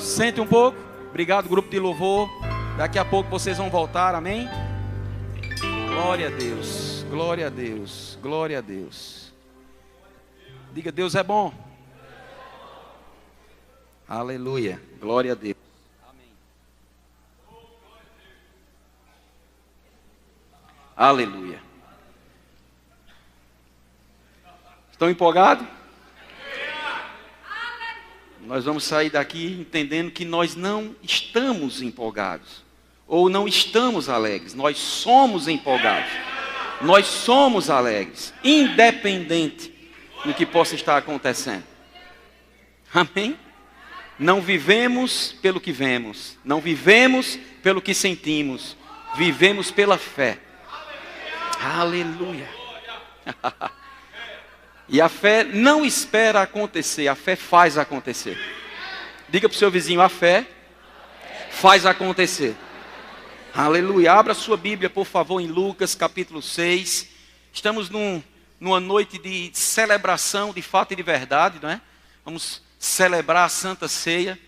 Sente um pouco. Obrigado, grupo de louvor. Daqui a pouco vocês vão voltar, amém? Glória a Deus, glória a Deus, glória a Deus. Diga, Deus é bom. Aleluia, glória a Deus. Amém. Aleluia. Estão empolgados? Nós vamos sair daqui entendendo que nós não estamos empolgados. Ou não estamos alegres. Nós somos empolgados. Nós somos alegres. Independente do que possa estar acontecendo. Amém? Não vivemos pelo que vemos. Não vivemos pelo que sentimos. Vivemos pela fé. Aleluia. E a fé não espera acontecer, a fé faz acontecer. Diga para o seu vizinho, a fé faz acontecer. Aleluia. Abra sua Bíblia, por favor, em Lucas capítulo 6. Estamos numa noite de celebração de fato e de verdade, não é? Vamos celebrar a Santa Ceia.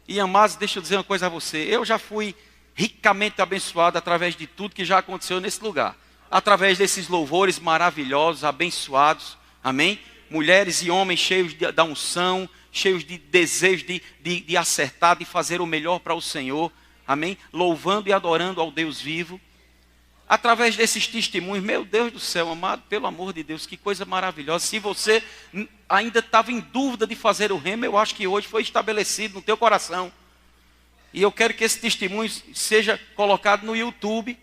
E amados, deixa eu dizer uma coisa a você. Eu já fui ricamente abençoado através de tudo que já aconteceu nesse lugar. Através desses louvores maravilhosos, abençoados. Amém? Mulheres e homens cheios da unção, cheios de desejo de acertar, de fazer o melhor para o Senhor. Amém? Louvando e adorando ao Deus vivo. Através desses testemunhos, meu Deus do céu, amado, pelo amor de Deus, que coisa maravilhosa. Se você ainda estava em dúvida de fazer o rema, eu acho que hoje foi estabelecido no teu coração. E eu quero que esse testemunho seja colocado no YouTube.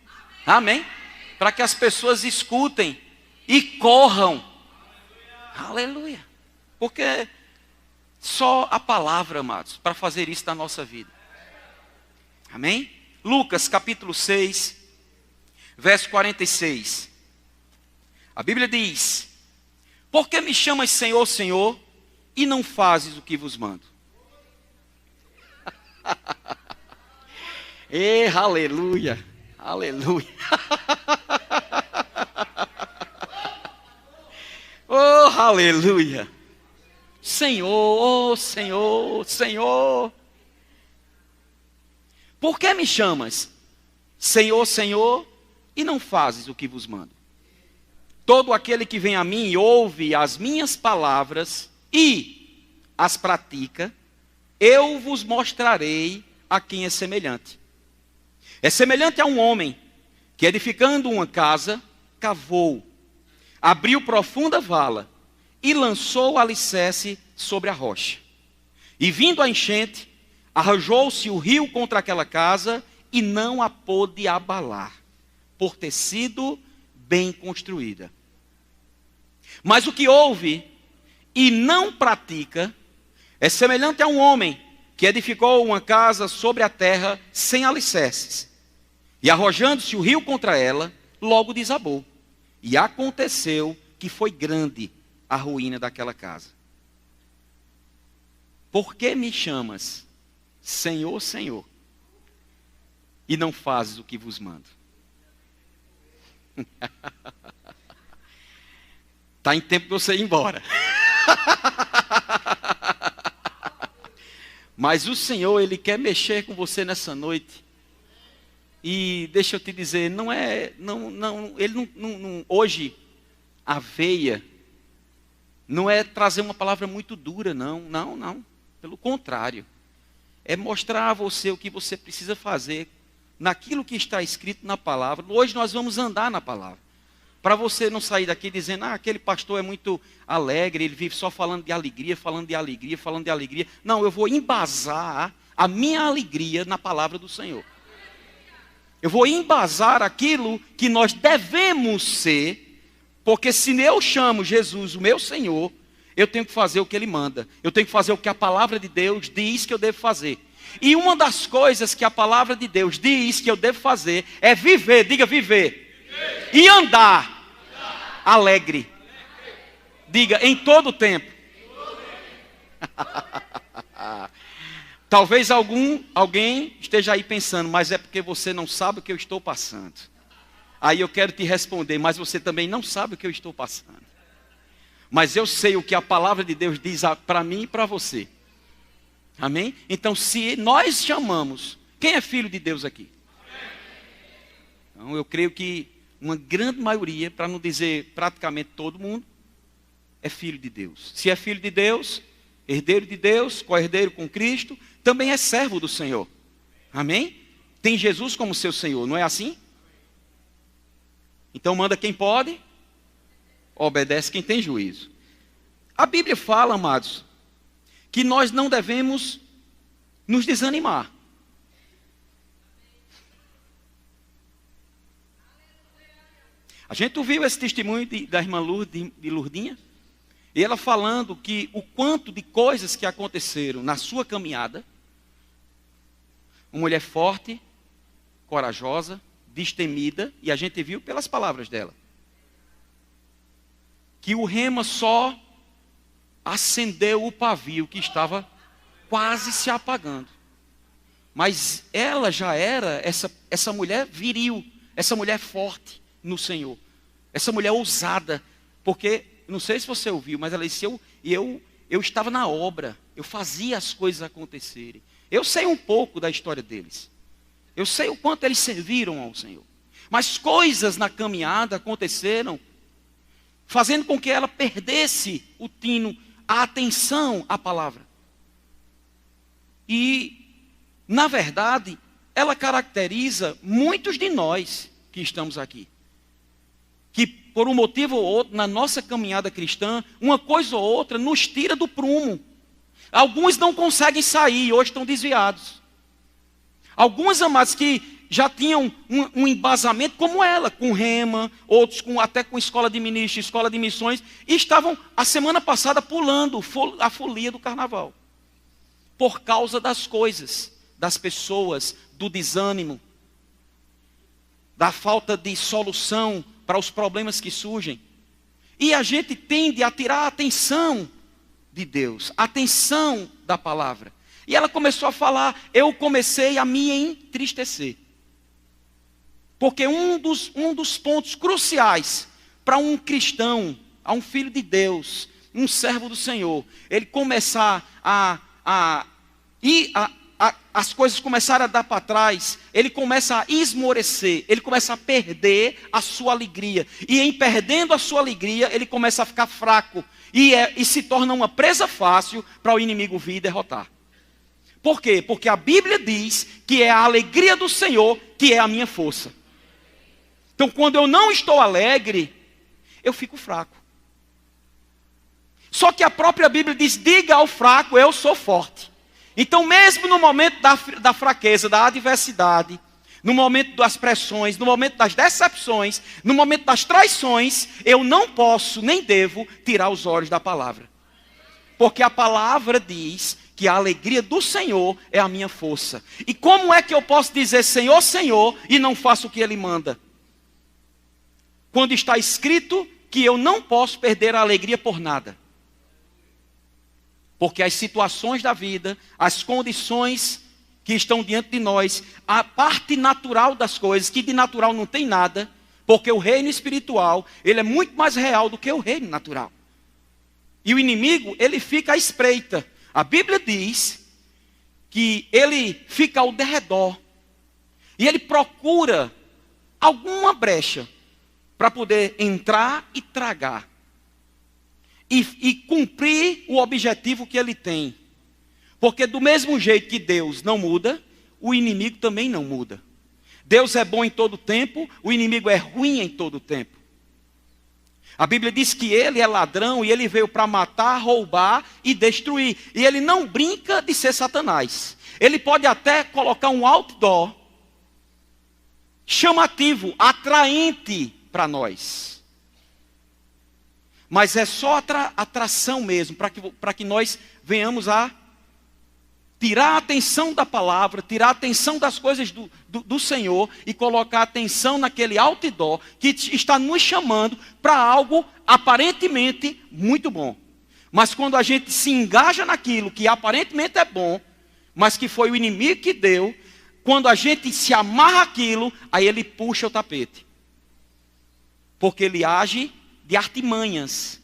Amém? Para que as pessoas escutem e corram. Aleluia. Porque só a palavra, amados, para fazer isso na nossa vida. Amém? Lucas capítulo 6, verso 46. A Bíblia diz: por que me chamas Senhor, Senhor, e não fazes o que vos mando? Aleluia. Aleluia. Oh, aleluia. Senhor, oh Senhor, Senhor. Por que me chamas Senhor, Senhor, e não fazes o que vos mando? Todo aquele que vem a mim e ouve as minhas palavras e as pratica, eu vos mostrarei a quem é semelhante. É semelhante a um homem que, edificando uma casa, cavou, abriu profunda vala e lançou o alicerce sobre a rocha. E vindo a enchente, arrojou-se o rio contra aquela casa e não a pôde abalar, por ter sido bem construída. Mas o que ouve e não pratica é semelhante a um homem que edificou uma casa sobre a terra sem alicerces. E arrojando-se o rio contra ela, logo desabou. E aconteceu que foi grande a ruína daquela casa. Por que me chamas Senhor, Senhor, e não fazes o que vos mando? Está em tempo de você ir embora. Mas o Senhor, Ele quer mexer com você nessa noite. E deixa eu te dizer, hoje, a veia, não é trazer uma palavra muito dura, não. Pelo contrário, é mostrar a você o que você precisa fazer, naquilo que está escrito na palavra. Hoje nós vamos andar na palavra. Para você não sair daqui dizendo, aquele pastor é muito alegre, ele vive só falando de alegria, falando de alegria, falando de alegria. Não, eu vou embasar a minha alegria na palavra do Senhor. Eu vou embasar aquilo que nós devemos ser, porque se eu chamo Jesus o meu Senhor, eu tenho que fazer o que Ele manda. Eu tenho que fazer o que a palavra de Deus diz que eu devo fazer. E uma das coisas que a palavra de Deus diz que eu devo fazer é viver, diga viver. E andar alegre. Diga, em todo o tempo. Talvez alguém esteja aí pensando, mas é porque você não sabe o que eu estou passando. Aí eu quero te responder, mas você também não sabe o que eu estou passando. Mas eu sei o que a palavra de Deus diz para mim e para você. Amém? Então, se nós chamamos, quem é filho de Deus aqui? Então, eu creio que uma grande maioria, para não dizer praticamente todo mundo, é filho de Deus. Se é filho de Deus, herdeiro de Deus, co-herdeiro com Cristo, também é servo do Senhor. Amém? Tem Jesus como seu Senhor, não é assim? Então manda quem pode, obedece quem tem juízo. A Bíblia fala, amados, que nós não devemos nos desanimar. A gente ouviu esse testemunho da irmã de Lourdinha, e ela falando que o quanto de coisas que aconteceram na sua caminhada, uma mulher forte, corajosa, destemida, e a gente viu pelas palavras dela, que o rema só acendeu o pavio que estava quase se apagando. Mas ela já era essa mulher viril, essa mulher forte no Senhor, essa mulher ousada, porque, não sei se você ouviu, mas ela disse, eu estava na obra, eu fazia as coisas acontecerem. Eu sei um pouco da história deles, eu sei o quanto eles serviram ao Senhor, mas coisas na caminhada aconteceram, fazendo com que ela perdesse o tino, a atenção à palavra. E, na verdade, ela caracteriza muitos de nós que estamos aqui, que por um motivo ou outro, na nossa caminhada cristã, uma coisa ou outra nos tira do prumo. Alguns não conseguem sair, hoje estão desviados. Alguns, amados, que já tinham um embasamento como ela, com rema, outros até com escola de ministro, escola de missões, e estavam a semana passada pulando a folia do carnaval. Por causa das coisas, das pessoas, do desânimo, da falta de solução para os problemas que surgem. E a gente tende a tirar a atenção de Deus, a atenção da palavra. E ela começou a falar, eu comecei a me entristecer. Porque um dos pontos cruciais para um cristão, a um filho de Deus, um servo do Senhor, ele começar as coisas começarem a dar para trás, ele começa a esmorecer, ele começa a perder a sua alegria. E em perdendo a sua alegria, ele começa a ficar fraco. E se torna uma presa fácil para o inimigo vir e derrotar. Por quê? Porque a Bíblia diz que é a alegria do Senhor que é a minha força. Então, quando eu não estou alegre, eu fico fraco. Só que a própria Bíblia diz, diga ao fraco, eu sou forte. Então, mesmo no momento da fraqueza, da adversidade, no momento das pressões, no momento das decepções, no momento das traições, eu não posso, nem devo, tirar os olhos da palavra. Porque a palavra diz que a alegria do Senhor é a minha força. E como é que eu posso dizer Senhor, Senhor, e não faço o que Ele manda? Quando está escrito que eu não posso perder a alegria por nada. Porque as situações da vida, as condições que estão diante de nós, a parte natural das coisas, que de natural não tem nada, porque o reino espiritual, ele é muito mais real do que o reino natural. E o inimigo, ele fica à espreita. A Bíblia diz que ele fica ao derredor. E ele procura alguma brecha para poder entrar e tragar. E cumprir o objetivo que ele tem. Porque do mesmo jeito que Deus não muda, o inimigo também não muda. Deus é bom em todo tempo, o inimigo é ruim em todo tempo. A Bíblia diz que ele é ladrão e ele veio para matar, roubar e destruir. E ele não brinca de ser Satanás. Ele pode até colocar um outdoor chamativo, atraente para nós. Mas é só atração mesmo, para que nós venhamos a tirar a atenção da palavra, tirar a atenção das coisas do Senhor e colocar a atenção naquele outdoor que está nos chamando para algo aparentemente muito bom. Mas quando a gente se engaja naquilo que aparentemente é bom, mas que foi o inimigo que deu, quando a gente se amarra aquilo, aí ele puxa o tapete. Porque ele age de artimanhas.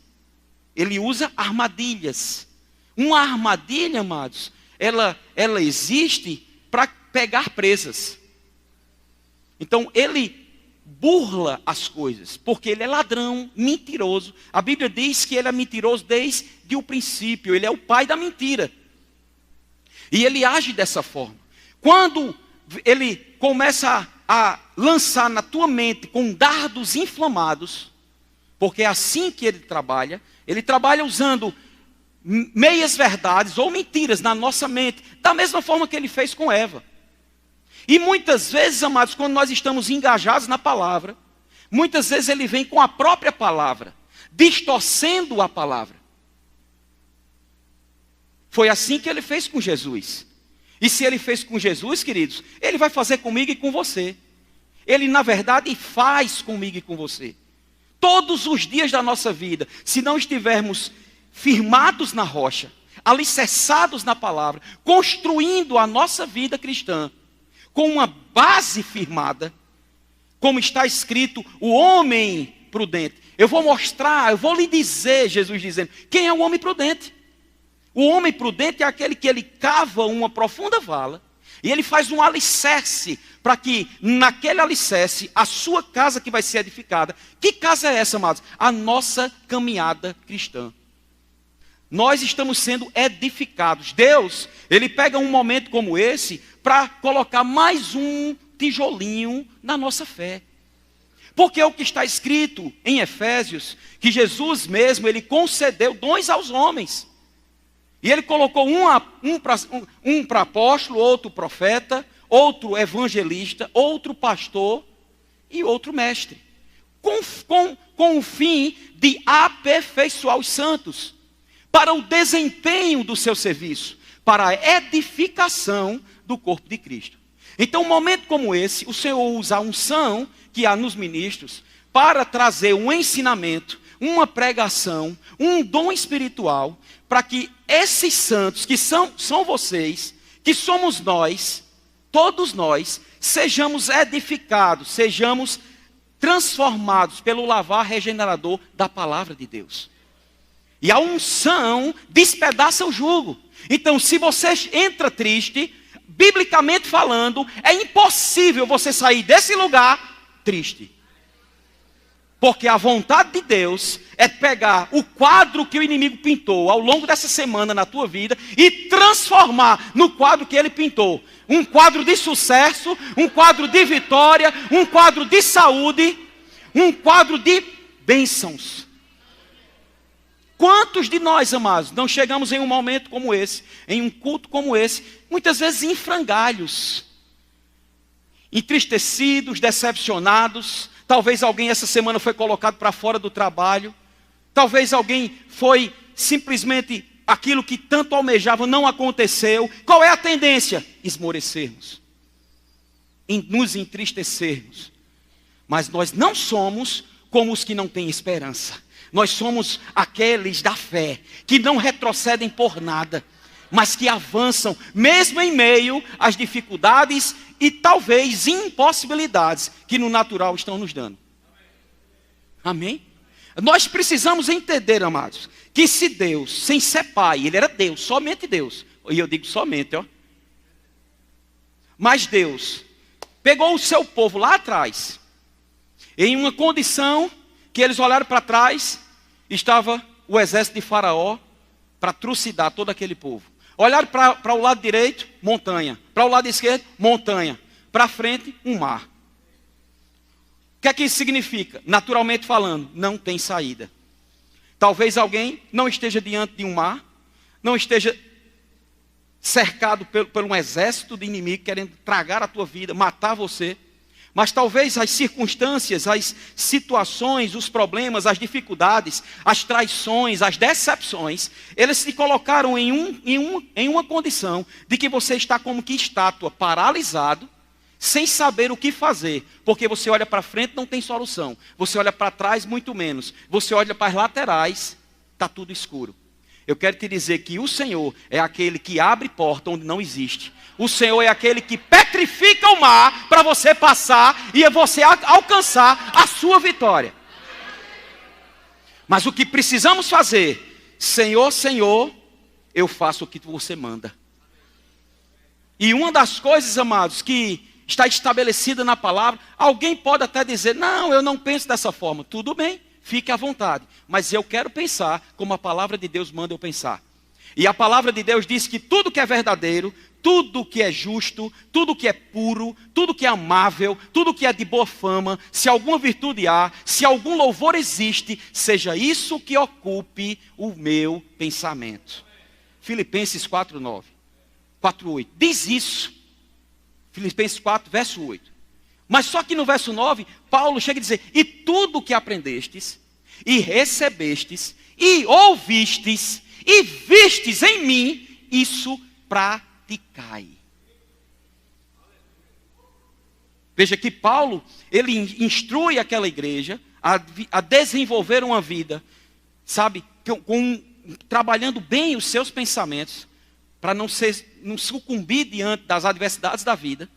Ele usa armadilhas. Uma armadilha, amados, ela existe para pegar presas. Então ele burla as coisas, porque ele é ladrão, mentiroso. A Bíblia diz que ele é mentiroso desde o princípio, ele é o pai da mentira. E ele age dessa forma. Quando ele começa a lançar na tua mente com dardos inflamados, porque é assim que ele trabalha usando meias verdades ou mentiras na nossa mente, da mesma forma que ele fez com Eva. E muitas vezes, amados, quando nós estamos engajados na palavra, muitas vezes ele vem com a própria palavra, distorcendo a palavra. Foi assim que ele fez com Jesus. E se ele fez com Jesus, queridos, ele vai fazer comigo e com você. Ele, na verdade, faz comigo e com você. Todos os dias da nossa vida, se não estivermos firmados na rocha, alicerçados na palavra, construindo a nossa vida cristã, com uma base firmada, como está escrito, o homem prudente. Eu vou lhe dizer, Jesus dizendo, quem é o homem prudente? O homem prudente é aquele que ele cava uma profunda vala, e ele faz um alicerce, para que naquele alicerce, a sua casa que vai ser edificada. Que casa é essa, amados? A nossa caminhada cristã. Nós estamos sendo edificados. Deus, ele pega um momento como esse, para colocar mais um tijolinho na nossa fé. Porque é o que está escrito em Efésios, que Jesus mesmo, ele concedeu dons aos homens. E ele colocou um para apóstolo, outro profeta, outro evangelista, outro pastor e outro mestre. Com o fim de aperfeiçoar os santos, para o desempenho do seu serviço, para a edificação do corpo de Cristo. Então, um momento como esse, o Senhor usa a unção que há nos ministros para trazer um ensinamento, uma pregação, um dom espiritual, para que esses santos, que são vocês, que somos nós, todos nós, sejamos edificados, sejamos transformados pelo lavar regenerador da palavra de Deus. E a unção despedaça o jugo. Então, se você entra triste, biblicamente falando, é impossível você sair desse lugar triste. Porque a vontade de Deus é pegar o quadro que o inimigo pintou ao longo dessa semana na tua vida e transformar no quadro que ele pintou. Um quadro de sucesso, um quadro de vitória, um quadro de saúde, um quadro de bênçãos. Quantos de nós, amados, não chegamos em um momento como esse, em um culto como esse, muitas vezes em frangalhos, entristecidos, decepcionados. Talvez alguém essa semana foi colocado para fora do trabalho. Talvez alguém foi simplesmente aquilo que tanto almejava não aconteceu. Qual é a tendência? Esmorecermos, nos entristecermos. Mas nós não somos como os que não têm esperança. Nós somos aqueles da fé, que não retrocedem por nada, mas que avançam, mesmo em meio às dificuldades e talvez impossibilidades que no natural estão nos dando. Amém? Nós precisamos entender, amados, que se Deus, sem ser pai, ele era Deus, somente Deus, e eu digo somente, ó. Mas Deus pegou o seu povo lá atrás, em uma condição que eles olharam para trás, estava o exército de Faraó para trucidar todo aquele povo. Olharam para o lado direito, montanha. Para o lado esquerdo, montanha. Para frente, um mar. O que é que isso significa? Naturalmente falando, não tem saída. Talvez alguém não esteja diante de um mar, não esteja cercado por um exército de inimigo querendo tragar a tua vida, matar você. Mas talvez as circunstâncias, as situações, os problemas, as dificuldades, as traições, as decepções, eles se colocaram em uma condição de que você está como que estátua, paralisado, sem saber o que fazer. Porque você olha para frente, não tem solução. Você olha para trás, muito menos. Você olha para as laterais, está tudo escuro. Eu quero te dizer que o Senhor é aquele que abre porta onde não existe. O Senhor é aquele que petrifica o mar para você passar e você alcançar a sua vitória. Mas o que precisamos fazer? Senhor, Senhor, eu faço o que você manda. E uma das coisas, amados, que está estabelecida na palavra, alguém pode até dizer, não, eu não penso dessa forma. Tudo bem, fique à vontade. Mas eu quero pensar como a palavra de Deus manda eu pensar. E a palavra de Deus diz que tudo que é verdadeiro, tudo que é justo, tudo que é puro, tudo que é amável, tudo que é de boa fama, se alguma virtude há, se algum louvor existe, seja isso que ocupe o meu pensamento. Filipenses 4:9, 4:8, diz isso. Filipenses 4, verso 8. Mas só que no verso 9, Paulo chega a dizer, e tudo o que aprendestes, e recebestes, e ouvistes, e vistes em mim, isso praticai. Veja que Paulo, ele instrui aquela igreja a desenvolver uma vida, sabe, trabalhando bem os seus pensamentos, para não sucumbir diante das adversidades da vida.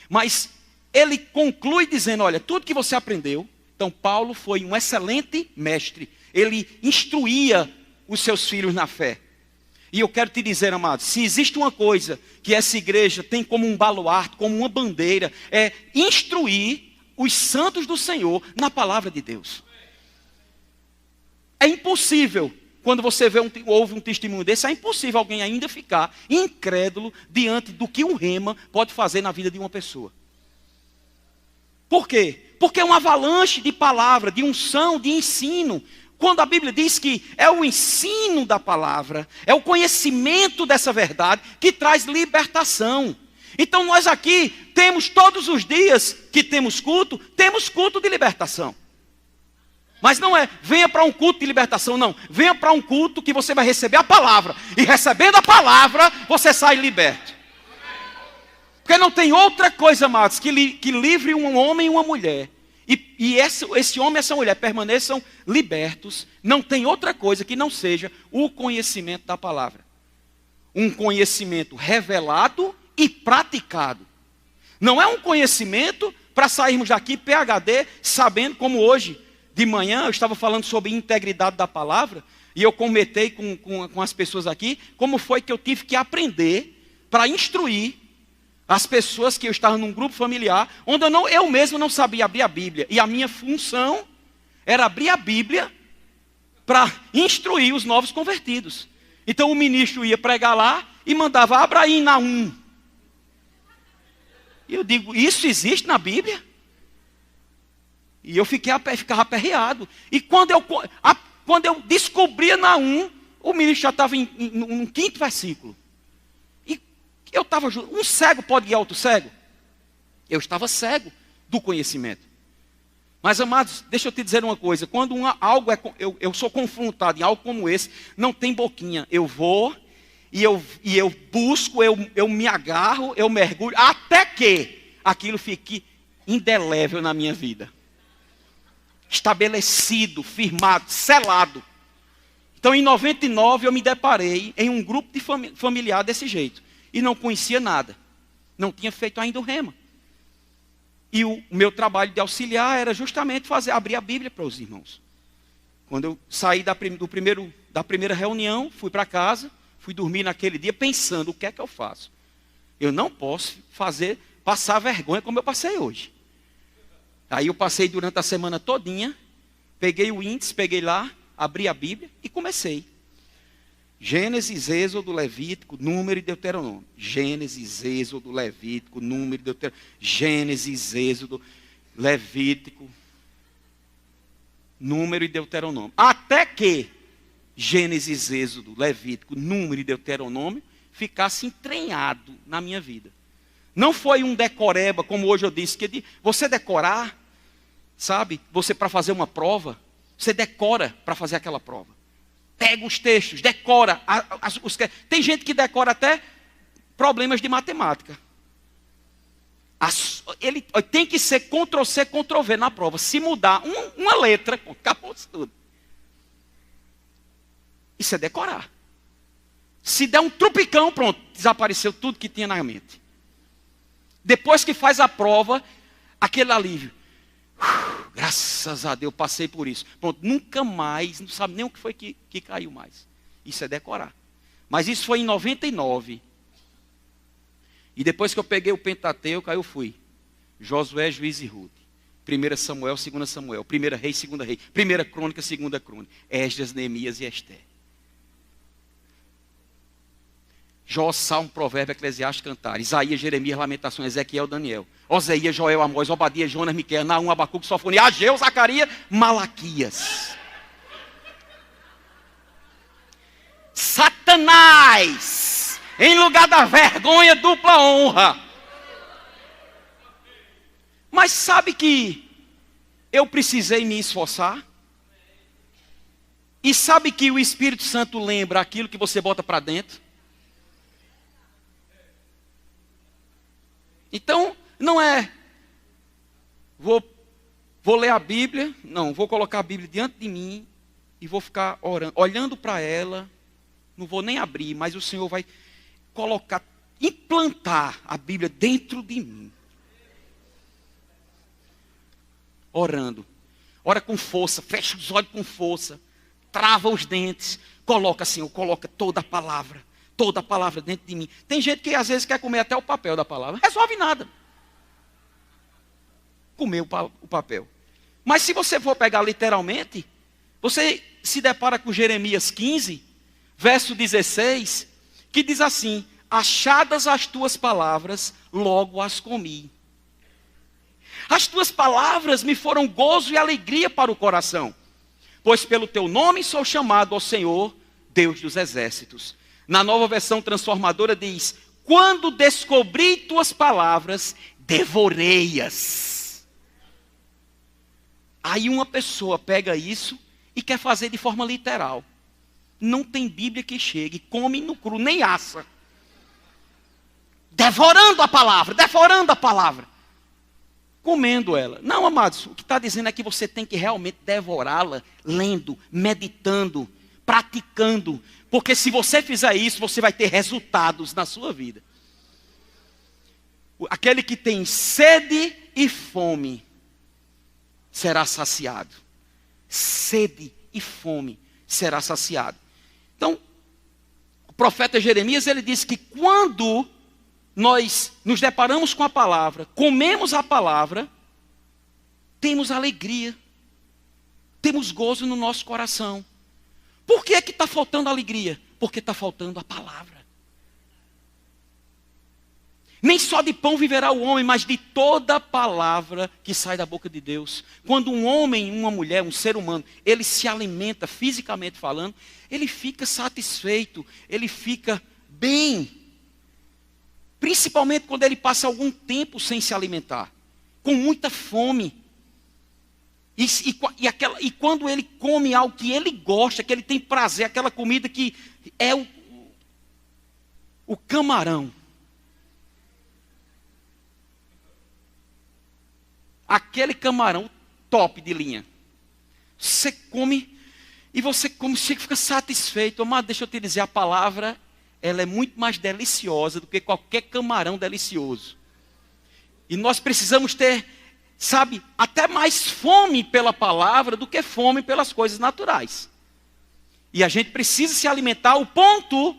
Mas ele conclui dizendo, olha, tudo que você aprendeu, então Paulo foi um excelente mestre, ele instruía os seus filhos na fé. E eu quero te dizer, amado, se existe uma coisa que essa igreja tem como um baluarte, como uma bandeira, é instruir os santos do Senhor na palavra de Deus. É impossível, quando você ouve um testemunho desse, é impossível alguém ainda ficar incrédulo diante do que um rema pode fazer na vida de uma pessoa. Por quê? Porque é uma avalanche de palavra, de unção, de ensino. Quando a Bíblia diz que é o ensino da palavra, é o conhecimento dessa verdade que traz libertação. Então nós aqui temos todos os dias que temos culto de libertação. Mas não é, venha para um culto de libertação, não. Venha para um culto que você vai receber a palavra. E recebendo a palavra, você sai liberto. Porque não tem outra coisa, amados, que livre um homem e uma mulher. E esse homem e essa mulher permaneçam libertos. Não tem outra coisa que não seja o conhecimento da palavra. Um conhecimento revelado e praticado. Não é um conhecimento para sairmos daqui PhD, sabendo como hoje de manhã eu estava falando sobre integridade da palavra. E eu comentei com as pessoas aqui como foi que eu tive que aprender para instruir as pessoas que eu estava num grupo familiar, onde eu mesmo não sabia abrir a Bíblia. E a minha função era abrir a Bíblia para instruir os novos convertidos. Então o ministro ia pregar lá e mandava, abra aí Naum. E eu digo, isso existe na Bíblia? E eu ficava aperreado. E quando eu descobria Naum, o ministro já estava no 5º versículo. Eu estava junto. Um cego pode guiar outro cego? Eu estava cego do conhecimento. Mas, amados, deixa eu te dizer uma coisa. Quando eu sou confrontado em algo como esse, não tem boquinha. Eu vou e eu busco, eu me agarro, eu mergulho, até que aquilo fique indelével na minha vida. Estabelecido, firmado, selado. Então, em 99, eu me deparei em um grupo de familiar desse jeito. E não conhecia nada. Não tinha feito ainda o rema. E o meu trabalho de auxiliar era justamente abrir a Bíblia para os irmãos. Quando eu saí da primeira reunião, fui para casa, fui dormir naquele dia pensando, o que é que eu faço? Eu não posso passar vergonha como eu passei hoje. Aí eu passei durante a semana todinha, peguei o índice, peguei lá, abri a Bíblia e comecei. Gênesis, Êxodo, Levítico, Número e Deuteronômio. Gênesis, Êxodo, Levítico, Número e Deuteronômio. Gênesis, Êxodo, Levítico, Número e Deuteronômio. Até que Gênesis, Êxodo, Levítico, Número e Deuteronômio ficasse entranhado na minha vida. Não foi um decoreba, como hoje eu disse, que você decorar, sabe? Você para fazer uma prova, você decora para fazer aquela prova. Pega os textos, decora. Tem gente que decora até problemas de matemática. Ele tem que ser Ctrl+C, Ctrl+V na prova. Se mudar uma letra, acabou tudo. Isso é decorar. Se der um trupicão, pronto, desapareceu tudo que tinha na mente. Depois que faz a prova, aquele alívio. Graças a Deus, passei por isso. Pronto, nunca mais, não sabe nem o que foi que caiu mais. Isso é decorar. Mas isso foi em 99. E depois que eu peguei o Pentateuco, aí eu fui. Josué, Juízes e Ruth. 1 Samuel, 2 Samuel. 1 Reis, 2 Reis. 1 Crônica, 2 Crônica. Esdras, Neemias e Esté. Jó, Salmo, Provérbio, Eclesiastes, Cantar. Isaías, Jeremias, Lamentações, Ezequiel, Daniel. Oséias, Joel, Amós, Obadias, Jonas, Miqueias, Naum, Abacuque, Sofonia, Ageu, Zacarias, Malaquias. Satanás, em lugar da vergonha, dupla honra. Mas sabe que eu precisei me esforçar? E sabe que o Espírito Santo lembra aquilo que você bota para dentro? Então, não é, vou ler a Bíblia, não, vou colocar a Bíblia diante de mim e vou ficar orando, olhando para ela, não vou nem abrir, mas o Senhor vai colocar, implantar a Bíblia dentro de mim. Orando, ora com força, fecha os olhos com força, trava os dentes, coloca assim, coloca toda a palavra dentro de mim. Tem gente que às vezes quer comer até o papel da palavra. Resolve nada. Comer o papel. Mas se você for pegar literalmente, você se depara com Jeremias 15, verso 16, que diz assim: achadas as tuas palavras, logo as comi. As tuas palavras me foram gozo e alegria para o coração, pois pelo teu nome sou chamado ao Senhor, Deus dos exércitos. Na Nova Versão Transformadora diz: quando descobri tuas palavras, devorei-as. Aí uma pessoa pega isso e quer fazer de forma literal. Não tem Bíblia que chegue, come no cru, nem assa. Devorando a palavra. Comendo ela. Não, amados, o que está dizendo é que você tem que realmente devorá-la, lendo, meditando, praticando. Porque se você fizer isso, você vai ter resultados na sua vida. Aquele que tem sede e fome será saciado. Sede e fome será saciado. Então, o profeta Jeremias, ele disse que quando nós nos deparamos com a palavra, comemos a palavra, temos alegria, temos gozo no nosso coração. Por que está faltando alegria? Porque está faltando a palavra. Nem só de pão viverá o homem, mas de toda palavra que sai da boca de Deus. Quando um homem, uma mulher, um ser humano, ele se alimenta, fisicamente falando, ele fica satisfeito, ele fica bem. Principalmente quando ele passa algum tempo sem se alimentar, com muita fome. E quando ele come algo que ele gosta, que ele tem prazer, aquela comida que é o camarão. Aquele camarão top de linha. Você come e você fica satisfeito. Mas deixa eu te dizer, a palavra, ela é muito mais deliciosa do que qualquer camarão delicioso. E nós precisamos ter, sabe, até mais fome pela palavra do que fome pelas coisas naturais. E a gente precisa se alimentar ao ponto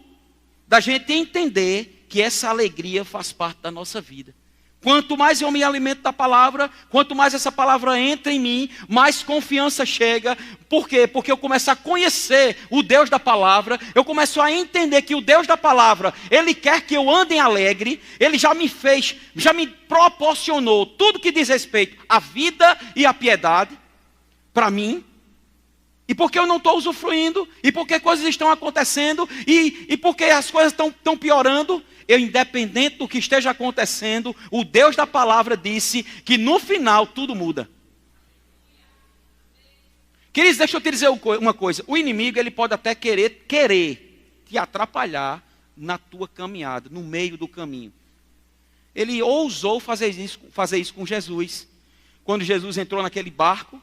da gente entender que essa alegria faz parte da nossa vida. Quanto mais eu me alimento da palavra, quanto mais essa palavra entra em mim, mais confiança chega. Por quê? Porque eu começo a conhecer o Deus da palavra, eu começo a entender que o Deus da palavra, Ele quer que eu ande alegre, Ele já me fez, já me proporcionou tudo que diz respeito à vida e à piedade, para mim. E porque eu não estou usufruindo, e porque coisas estão acontecendo, e porque as coisas estão piorando, eu, independente do que esteja acontecendo, o Deus da palavra disse que no final tudo muda. Queridos, deixa eu te dizer uma coisa. O inimigo, ele pode até querer te atrapalhar na tua caminhada, no meio do caminho. Ele ousou fazer isso com Jesus. Quando Jesus entrou naquele barco,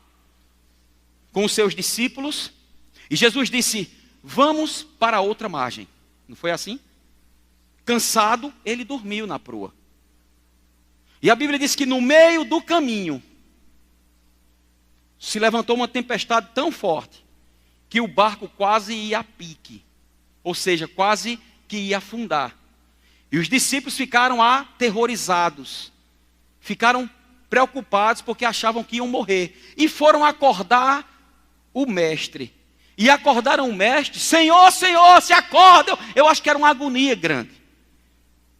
com os seus discípulos, e Jesus disse: vamos para outra margem. Não foi assim? Cansado, ele dormiu na proa. E a Bíblia diz que no meio do caminho se levantou uma tempestade tão forte que o barco quase ia a pique, ou seja, quase que ia afundar. E os discípulos ficaram aterrorizados. Ficaram preocupados porque achavam que iam morrer. E foram acordar o mestre. E acordaram o mestre. Senhor, Senhor, se acorda. Eu acho que era uma agonia grande.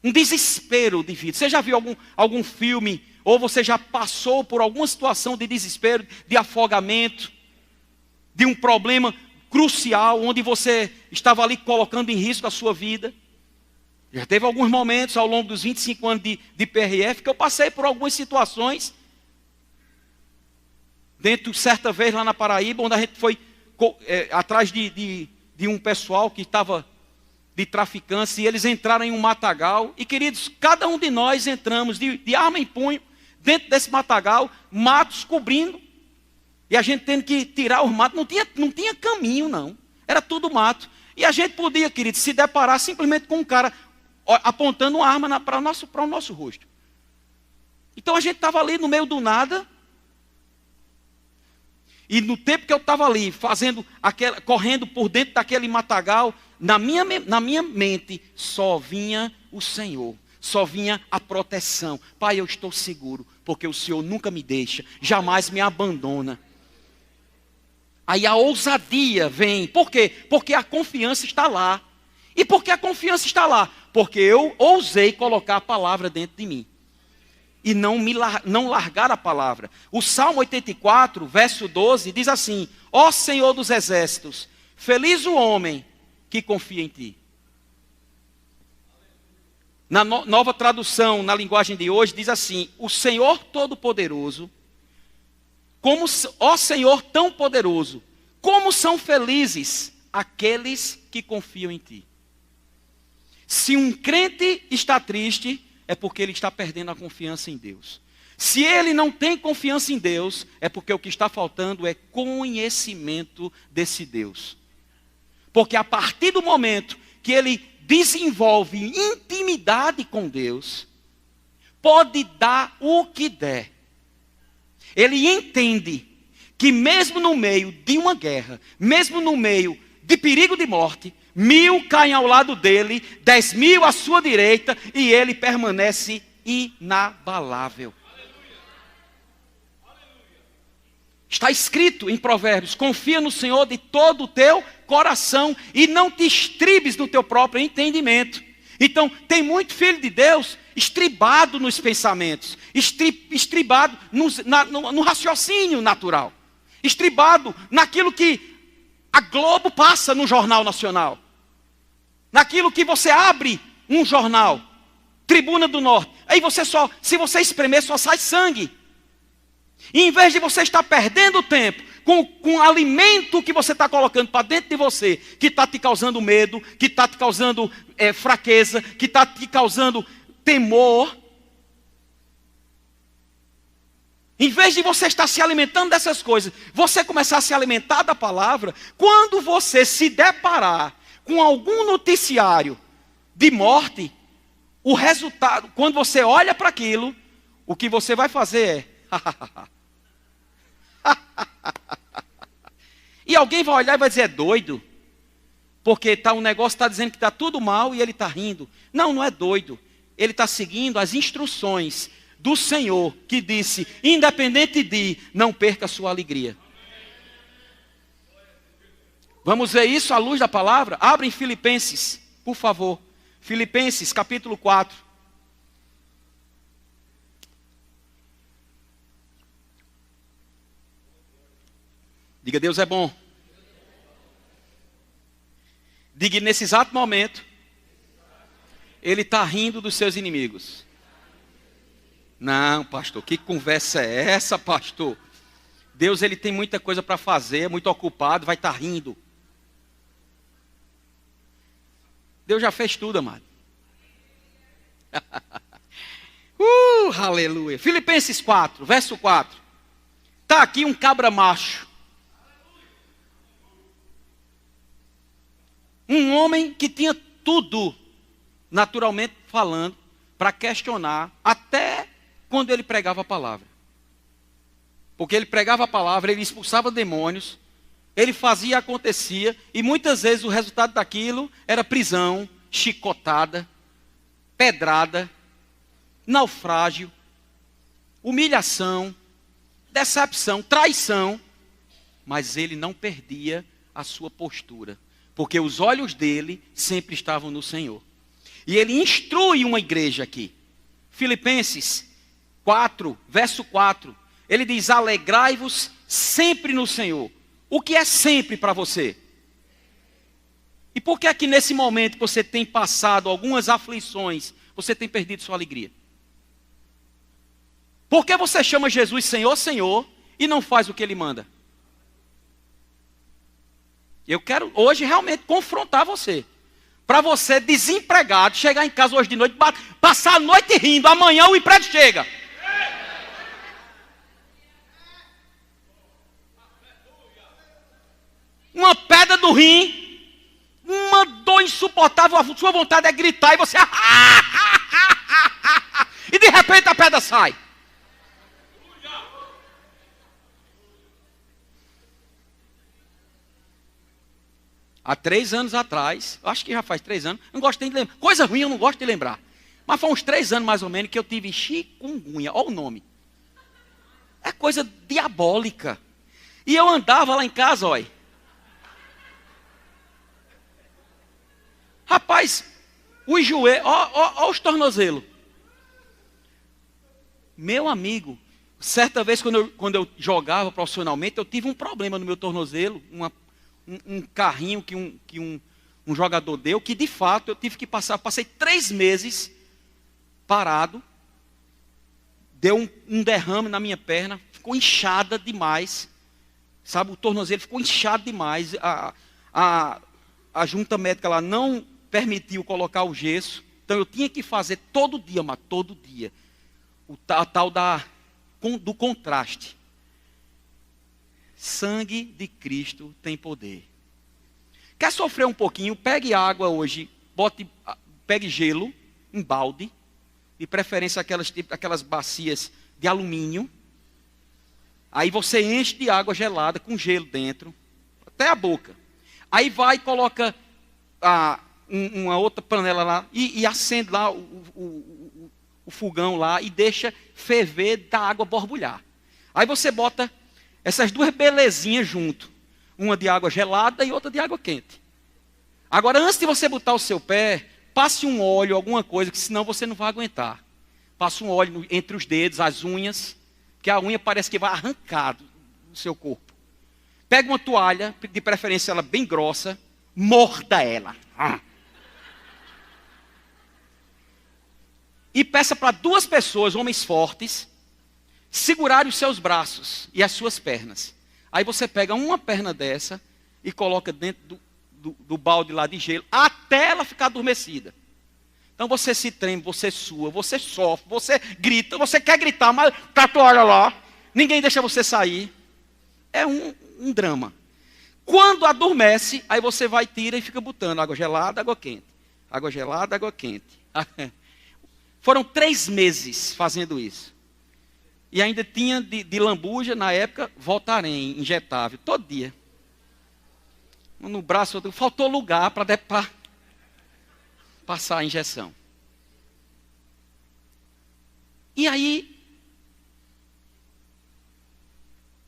Um desespero de vida. Você já viu algum filme, ou você já passou por alguma situação de desespero, de afogamento, de um problema crucial, onde você estava ali colocando em risco a sua vida? Já teve alguns momentos ao longo dos 25 anos de PRF que eu passei por algumas situações. Certa vez lá na Paraíba, onde a gente foi atrás de um pessoal que estava de traficantes, e eles entraram em um matagal. E, queridos, cada um de nós entramos de arma em punho dentro desse matagal, matos cobrindo, e a gente tendo que tirar os matos. Não tinha caminho, não. Era tudo mato. E a gente podia, queridos, se deparar simplesmente com um cara apontando uma arma para o nosso rosto. Então a gente estava ali no meio do nada. E no tempo que eu estava ali, correndo por dentro daquele matagal, na minha mente só vinha o Senhor. Só vinha a proteção. Pai, eu estou seguro, porque o Senhor nunca me deixa, jamais me abandona. Aí a ousadia vem. Por quê? Porque a confiança está lá. E por que a confiança está lá? Porque eu ousei colocar a palavra dentro de mim. E não largar a palavra. O Salmo 84, verso 12, diz assim: ó Senhor dos exércitos, feliz o homem que confia em ti. Na nova tradução, na linguagem de hoje, diz assim: o Senhor Todo-Poderoso, ó Senhor tão poderoso, como são felizes aqueles que confiam em ti. Se um crente está triste, é porque ele está perdendo a confiança em Deus. Se ele não tem confiança em Deus, é porque o que está faltando é conhecimento desse Deus. Porque a partir do momento que ele desenvolve intimidade com Deus, pode dar o que der. Ele entende que mesmo no meio de uma guerra, mesmo no meio de perigo de morte, 1000 caem ao lado dele, 10.000 à sua direita, e ele permanece inabalável. Está escrito em Provérbios: confia no Senhor de todo o teu coração e não te estribes no teu próprio entendimento. Então, tem muito filho de Deus estribado nos pensamentos, estribado no raciocínio natural, estribado naquilo que a Globo passa no Jornal Nacional, naquilo que você abre um jornal, Tribuna do Norte, aí se você espremer, só sai sangue. E em vez de você estar perdendo tempo com o alimento que você está colocando para dentro de você, que está te causando medo, que está te causando fraqueza, que está te causando temor, em vez de você estar se alimentando dessas coisas, você começar a se alimentar da palavra, quando você se deparar com algum noticiário de morte, o resultado, quando você olha para aquilo, o que você vai fazer é e alguém vai olhar e vai dizer: é doido, porque um negócio está dizendo que está tudo mal e ele está rindo. Não é doido, ele está seguindo as instruções do Senhor, que disse: independente de, não perca a sua alegria. Vamos ver isso à luz da palavra? Abre em Filipenses, por favor. Filipenses capítulo 4. Diga: Deus é bom. Diga: nesse exato momento, Ele está rindo dos seus inimigos. Não, pastor, que conversa é essa, pastor? Deus, Ele tem muita coisa para fazer, é muito ocupado, vai estar rindo. Deus já fez tudo, amado. Aleluia. Filipenses 4, verso 4. Está aqui um cabra macho. Um homem que tinha tudo, naturalmente falando, para questionar, até quando ele pregava a palavra. Porque ele pregava a palavra, ele expulsava demônios, ele fazia, acontecia, e muitas vezes o resultado daquilo era prisão, chicotada. pedrada, naufrágio, humilhação, decepção, traição, mas ele não perdia a sua postura, porque os olhos dele sempre estavam no Senhor. E ele instrui uma igreja aqui. Filipenses 4, verso 4. Ele diz: alegrai-vos sempre no Senhor. O que é sempre para você? E por que é que nesse momento que você tem passado algumas aflições, você tem perdido sua alegria? Por que você chama Jesus Senhor, Senhor, e não faz o que Ele manda? Eu quero hoje realmente confrontar você. Para você, desempregado, chegar em casa hoje de noite, passar a noite rindo, amanhã o emprego chega. Uma pedra do rim, uma dor insuportável, a sua vontade é gritar e você... e de repente a pedra sai. Há 3 anos atrás, acho que já faz 3 anos, não gosto nem de lembrar. Coisa ruim eu não gosto de lembrar. Mas foi uns 3 anos mais ou menos que eu tive chikungunya, olha o nome. É coisa diabólica. E eu andava lá em casa, olha. Rapaz, os joelhos, ó os tornozelos. Meu amigo, certa vez quando eu jogava profissionalmente, eu tive um problema no meu tornozelo, um carrinho que um jogador deu, que de fato eu tive que passei 3 meses parado, deu um derrame na minha perna, ficou inchada demais, sabe, o tornozelo ficou inchado demais, a junta médica lá não permitiu colocar o gesso, então eu tinha que fazer todo dia, mas todo dia, a tal do contraste. Sangue de Cristo tem poder. Quer sofrer um pouquinho? Pegue água hoje, pegue gelo, em balde, de preferência aquelas bacias de alumínio. Aí você enche de água gelada com gelo dentro, até a boca. Aí vai e coloca uma outra panela lá e acende lá o fogão lá e deixa ferver da água borbulhar. Aí você bota essas 2 belezinhas junto. Uma de água gelada e outra de água quente. Agora, antes de você botar o seu pé, passe um óleo, alguma coisa, que senão você não vai aguentar. Passe um óleo entre os dedos, as unhas, que a unha parece que vai arrancar do seu corpo. Pega uma toalha, de preferência ela bem grossa, morda ela. E peça para 2 pessoas, homens fortes, segurarem os seus braços e as suas pernas. Aí você pega uma perna dessa e coloca dentro do balde lá de gelo, até ela ficar adormecida. Então você se treme, você sua, você sofre, você grita, você quer gritar, mas tá a toalha lá, ninguém deixa você sair. É um drama. Quando adormece, aí você vai, tira e fica botando água gelada, água quente. Água gelada, água quente. Foram 3 meses fazendo isso. E ainda tinha de lambuja, na época, Voltaren, injetável, todo dia. No braço, faltou lugar para passar a injeção. E aí,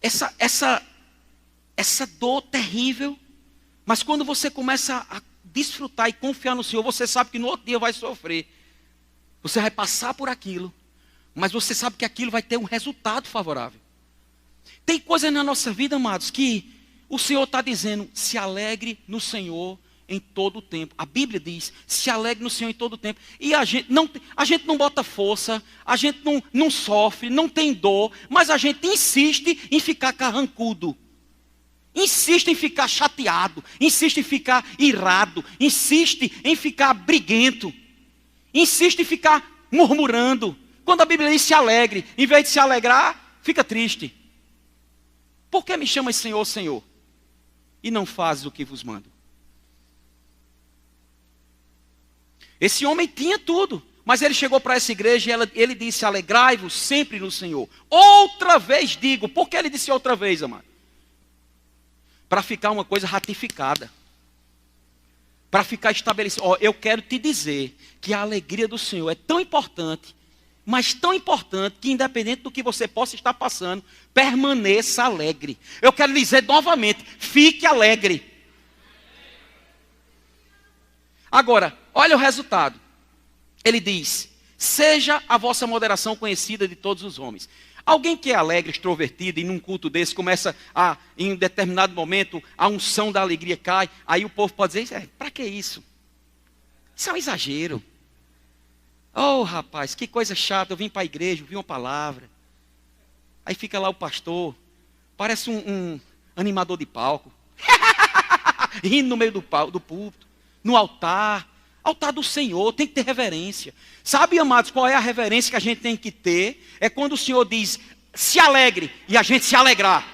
essa dor terrível, mas quando você começa a desfrutar e confiar no Senhor, você sabe que no outro dia vai sofrer. Você vai passar por aquilo. Mas você sabe que aquilo vai ter um resultado favorável. Tem coisas na nossa vida, amados, que o Senhor está dizendo: se alegre no Senhor em todo o tempo. A Bíblia diz: se alegre no Senhor em todo o tempo. E a gente não bota força, a gente não sofre, não tem dor, mas a gente insiste em ficar carrancudo. Insiste em ficar chateado, insiste em ficar irado, insiste em ficar briguento, insiste em ficar murmurando. Quando a Bíblia diz se alegre, em vez de se alegrar, fica triste. Por que me chamas Senhor, Senhor? E não fazes o que vos mando? Esse homem tinha tudo, mas ele chegou para essa igreja e ele disse: alegrai-vos sempre no Senhor. Outra vez digo. Por que ele disse outra vez, amado? Para ficar uma coisa ratificada. para ficar estabelecido. Eu quero te dizer que a alegria do Senhor é tão importante, mas tão importante, que independente do que você possa estar passando, permaneça alegre. Eu quero dizer novamente, fique alegre. Agora, olha o resultado. Ele diz: seja a vossa moderação conhecida de todos os homens. Alguém que é alegre, extrovertido, e num culto desse começa em um determinado momento, a unção da alegria cai, aí o povo pode dizer: para que isso? Isso é um exagero. Oh, rapaz, que coisa chata, eu vim para a igreja, ouvi uma palavra. Aí fica lá o pastor, parece um animador de palco, rindo no meio do púlpito, no altar do Senhor, tem que ter reverência. Sabe, amados, qual é a reverência que a gente tem que ter? É quando o Senhor diz: se alegre, e a gente se alegrar.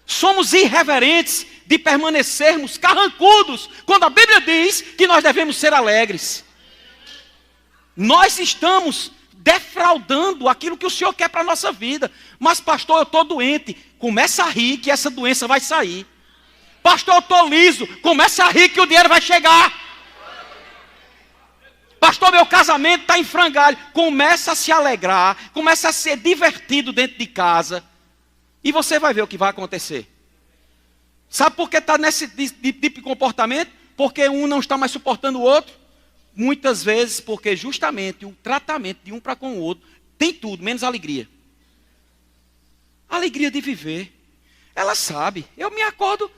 Somos irreverentes de permanecermos carrancudos, quando a Bíblia diz que nós devemos ser alegres. Nós estamos defraudando aquilo que o Senhor quer para a nossa vida. Mas pastor, eu estou doente. Começa a rir que essa doença vai sair. Pastor, eu estou liso. Começa a rir que o dinheiro vai chegar. Pastor, meu casamento está em frangalho. Começa a se alegrar. Começa a ser divertido dentro de casa. E você vai ver o que vai acontecer. Sabe por que está nesse tipo de comportamento? Porque um não está mais suportando o outro. Muitas vezes porque justamente o tratamento de um para com o outro tem tudo, menos alegria. Alegria de viver. Ela sabe. Eu me acordo...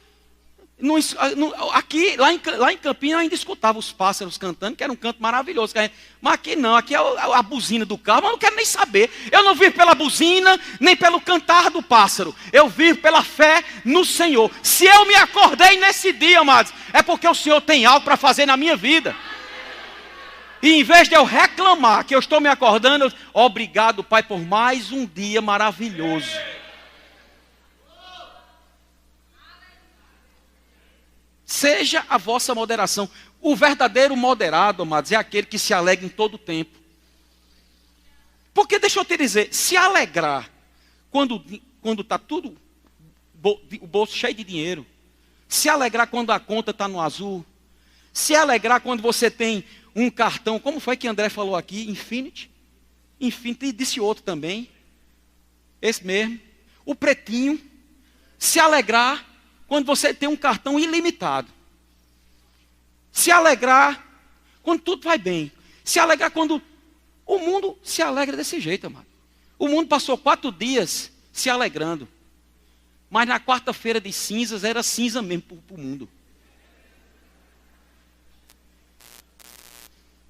lá em Campinas eu ainda escutava os pássaros cantando, que era um canto maravilhoso. Mas aqui não, aqui é a buzina do carro, mas eu não quero nem saber. Eu não vivo pela buzina, nem pelo cantar do pássaro. Eu vivo pela fé no Senhor. Se eu me acordei nesse dia, amados, é porque o Senhor tem algo para fazer na minha vida. E em vez de eu reclamar que eu estou me acordando, obrigado, Pai, por mais um dia maravilhoso. Seja a vossa moderação. O verdadeiro moderado, amados, é aquele que se alegra em todo o tempo. Porque deixa eu te dizer, se alegrar quando está tudo, o bolso cheio de dinheiro, se alegrar quando a conta está no azul, se alegrar quando você tem um cartão, como foi que André falou aqui? Infinity, disse outro também, esse mesmo, o pretinho, se alegrar quando você tem um cartão ilimitado. Se alegrar quando tudo vai bem. Se alegrar quando... O mundo se alegra desse jeito, amado. O mundo passou 4 dias se alegrando. Mas na quarta-feira de cinzas era cinza mesmo para o mundo.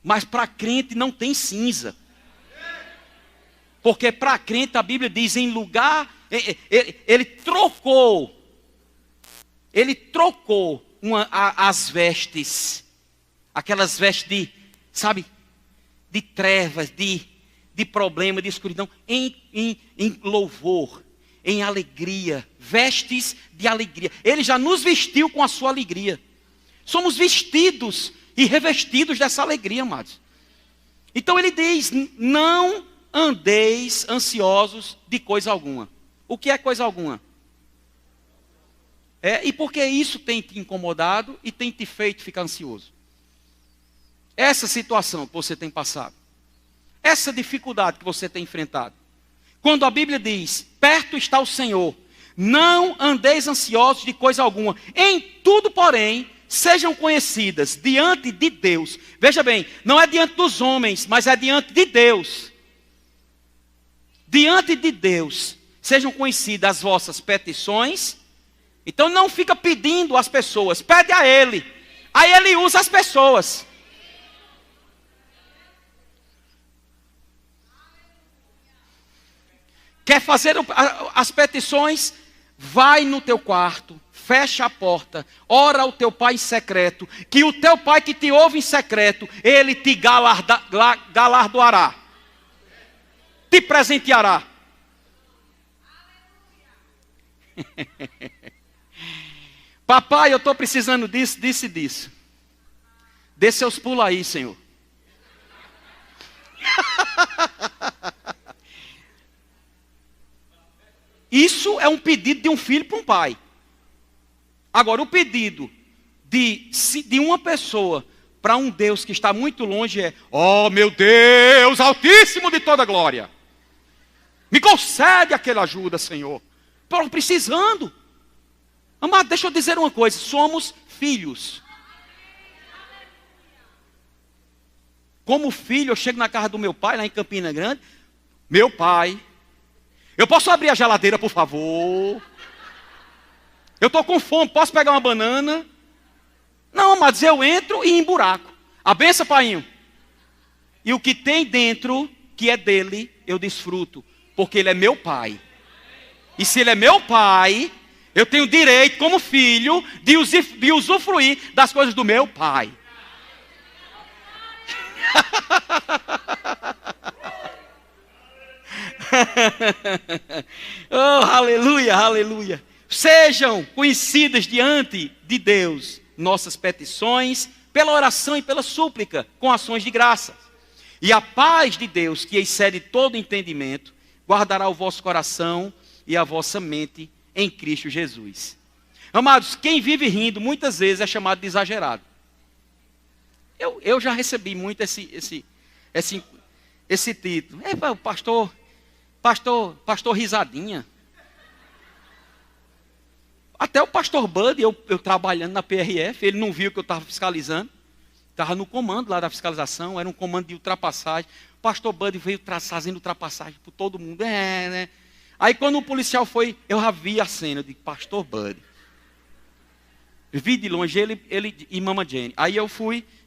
Mas para crente não tem cinza. Porque para crente a Bíblia diz em lugar... Ele trocou as vestes, aquelas vestes de, sabe, de trevas, de problema, de escuridão, em louvor, em alegria, vestes de alegria. Ele já nos vestiu com a sua alegria. Somos vestidos e revestidos dessa alegria, amados. Então ele diz: não andeis ansiosos de coisa alguma. O que é coisa alguma? E por que isso tem te incomodado e tem te feito ficar ansioso? Essa situação que você tem passado, essa dificuldade que você tem enfrentado. Quando a Bíblia diz: perto está o Senhor, não andeis ansiosos de coisa alguma, em tudo, porém, sejam conhecidas diante de Deus. Veja bem, não é diante dos homens, mas é diante de Deus. Diante de Deus, sejam conhecidas as vossas petições. Então não fica pedindo às pessoas, pede a Ele. Aí Ele usa as pessoas. Quer fazer as petições? Vai no teu quarto, fecha a porta, ora ao teu pai em secreto, que o teu pai que te ouve em secreto, ele te galardoará, te presenteará. Papai, eu estou precisando disso, disso e disso. Dê seus pulos aí, Senhor. Isso é um pedido de um filho para um pai. Agora, o pedido de uma pessoa para um Deus que está muito longe é: ó meu Deus, altíssimo de toda glória, me concede aquela ajuda, Senhor. Estou precisando. Amado, deixa eu dizer uma coisa: somos filhos. Como filho, eu chego na casa do meu pai, lá em Campina Grande. Meu pai, eu posso abrir a geladeira, por favor? Eu estou com fome, posso pegar uma banana? Não, amados, eu entro e emburaco. A benção, painho. E o que tem dentro, que é dele, eu desfruto. Porque ele é meu pai. E se ele é meu pai, eu tenho direito, como filho, de usufruir das coisas do meu pai. Oh, aleluia, aleluia. Sejam conhecidas diante de Deus nossas petições, pela oração e pela súplica, com ações de graça. E a paz de Deus, que excede todo entendimento, guardará o vosso coração e a vossa mente em Cristo Jesus. Amados, quem vive rindo muitas vezes é chamado de exagerado. Eu já recebi muito esse título. Pastor risadinha. Até o pastor Bud, eu trabalhando na PRF, ele não viu que eu estava fiscalizando. Estava no comando lá da fiscalização, era um comando de ultrapassagem. O pastor Bud veio fazendo ultrapassagem por todo mundo. Né? Aí quando o policial foi, eu já vi a cena de pastor Bud. Vi de longe ele e Mama Jenny. Aí eu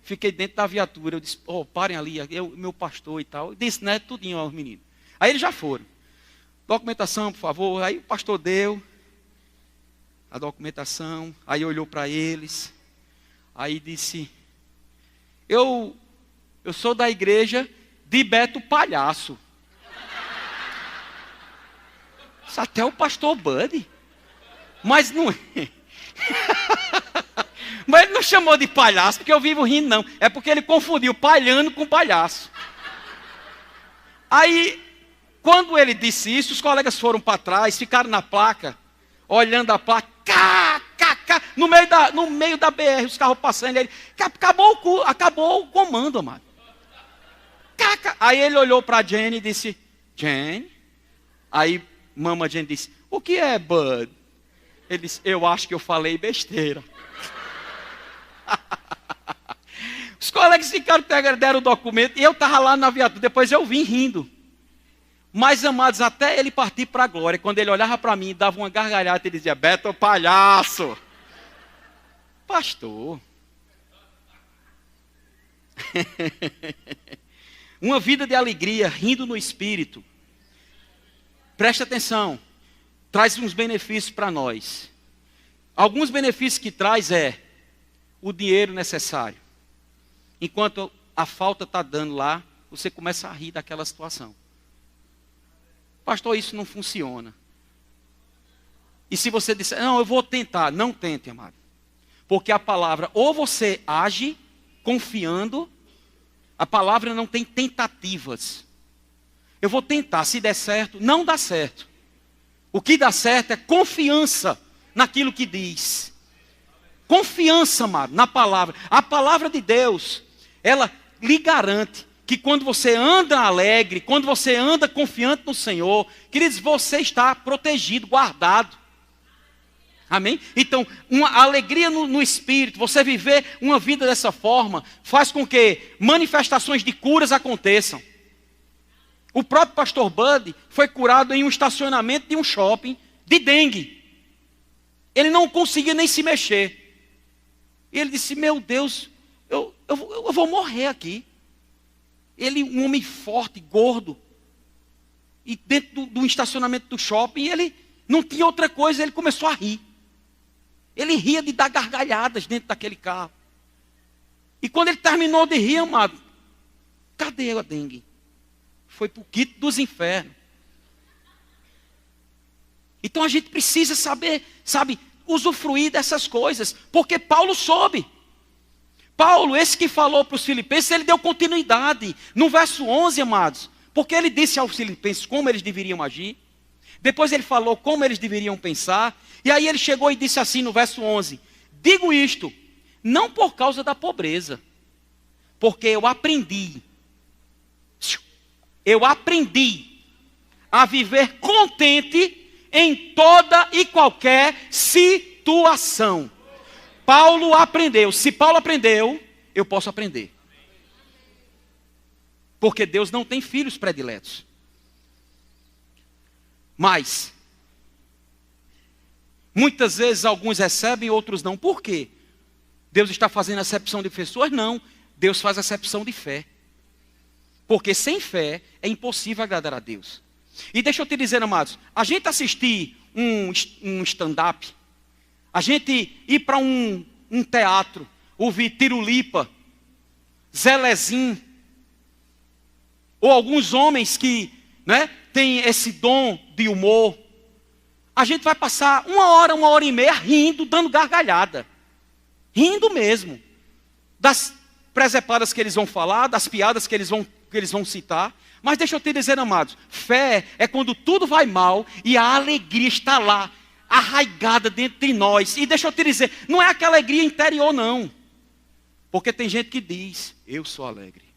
fiquei dentro da viatura. Eu disse: parem ali, meu pastor e tal. Eu disse, né, tudinho aos meninos. Aí eles já foram. Documentação, por favor. Aí o pastor deu a documentação. Aí olhou para eles. Aí disse: eu sou da igreja de Beto Palhaço. Isso até o pastor Bud. Mas não é. Mas ele não chamou de palhaço porque eu vivo rindo, não. É porque ele confundiu palhano com palhaço. Aí, quando ele disse isso, os colegas foram para trás, ficaram na placa, olhando a placa, no meio da BR, os carros passando, ele, acabou o comando, amado. Aí ele olhou para a Jenny e disse: Jenny? Aí Mama Jenny disse: o que é, Bud? Ele disse: eu acho que eu falei besteira. Os colegas ficaram, deram o documento, e eu estava lá na viatura, depois eu vim rindo. Mas, amados, até ele partir para a glória, quando ele olhava para mim, dava uma gargalhada, ele dizia: Beto Palhaço. Pastor. Uma vida de alegria, rindo no espírito. Preste atenção. Traz uns benefícios para nós. Alguns benefícios que traz é o dinheiro necessário. Enquanto a falta está dando lá, você começa a rir daquela situação. Pastor, isso não funciona. E se você disser: não, eu vou tentar. Não tente, amado. Porque a palavra, ou você age confiando, a palavra não tem tentativas. Eu vou tentar, se der certo, não dá certo. O que dá certo é confiança naquilo que diz. Confiança, amado, na palavra. A palavra de Deus, ela lhe garante que quando você anda alegre, quando você anda confiante no Senhor, queridos, você está protegido, guardado. Amém? Então, uma alegria no espírito, você viver uma vida dessa forma, faz com que manifestações de curas aconteçam. O próprio pastor Bud foi curado em um estacionamento de um shopping de dengue. Ele não conseguia nem se mexer. E ele disse: meu Deus, eu vou morrer aqui. Ele, um homem forte, gordo, e dentro do estacionamento do shopping, ele não tinha outra coisa, ele começou a rir. Ele ria de dar gargalhadas dentro daquele carro. E quando ele terminou de rir, amado, cadê a dengue? Foi para o quinto dos infernos. Então a gente precisa saber, usufruir dessas coisas, porque Paulo soube. Paulo, esse que falou para os filipenses, ele deu continuidade. No verso 11, amados, porque ele disse aos filipenses como eles deveriam agir. Depois ele falou como eles deveriam pensar. E aí ele chegou e disse assim no verso 11: digo isto, Não por causa da pobreza, porque eu aprendi a viver contente em toda e qualquer situação. Paulo aprendeu. Se Paulo aprendeu, eu posso aprender. Porque Deus não tem filhos prediletos. Mas, muitas vezes alguns recebem, outros não. Por quê? Deus está fazendo acepção de pessoas? Não. Deus faz acepção de fé. Porque sem fé é impossível agradar a Deus. E deixa eu te dizer, amados, a gente assistir um stand-up, a gente ir para um teatro, ouvir Tirulipa, Zelezinho, ou alguns homens que, né, têm esse dom de humor, a gente vai passar 1 hora e meia rindo, dando gargalhada. Rindo mesmo. Das presepadas que eles vão falar, das piadas que eles vão citar. Mas deixa eu te dizer, amados, fé é quando tudo vai mal e a alegria está lá, arraigada dentro de nós. E deixa eu te dizer, não é aquela alegria interior não. Porque tem gente que diz, eu sou alegre.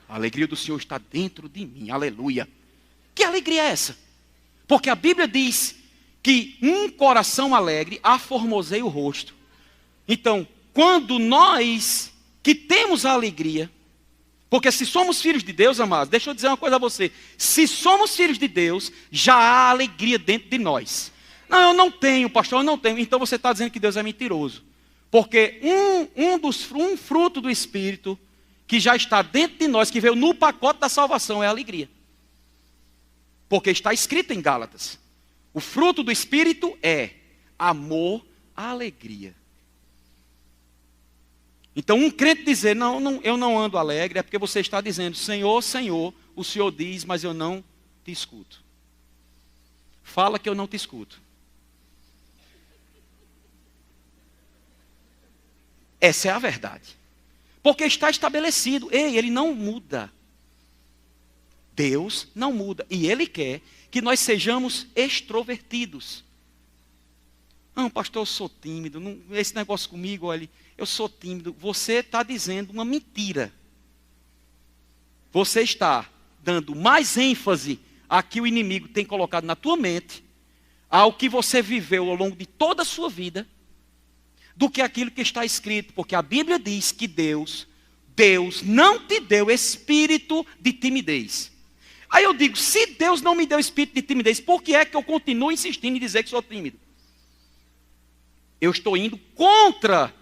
A alegria do Senhor está dentro de mim, aleluia. Que alegria é essa? Porque a Bíblia diz que um coração alegre aformoseia o rosto. Então, quando nós que temos a alegria, porque se somos filhos de Deus, amados, deixa eu dizer uma coisa a você. Se somos filhos de Deus, já há alegria dentro de nós. Não, eu não tenho, pastor, eu não tenho. Então você está dizendo que Deus é mentiroso. Porque um fruto do Espírito que já está dentro de nós, que veio no pacote da salvação, é a alegria. Porque está escrito em Gálatas. O fruto do Espírito é amor, alegria. Então um crente dizer, não, eu não ando alegre, é porque você está dizendo, Senhor, Senhor, o Senhor diz, mas eu não te escuto. Fala que eu não te escuto. Essa é a verdade. Porque está estabelecido. Ei, ele não muda. Deus não muda. E Ele quer que nós sejamos extrovertidos. Não, pastor, eu sou tímido. Não, esse negócio comigo, olha, eu sou tímido. Você está dizendo uma mentira. Você está dando mais ênfase a que o inimigo tem colocado na tua mente, ao que você viveu ao longo de toda a sua vida, do que aquilo que está escrito, porque a Bíblia diz que Deus não te deu espírito de timidez. Aí eu digo, se Deus não me deu espírito de timidez, por que é que eu continuo insistindo em dizer que sou tímido? Eu estou indo contra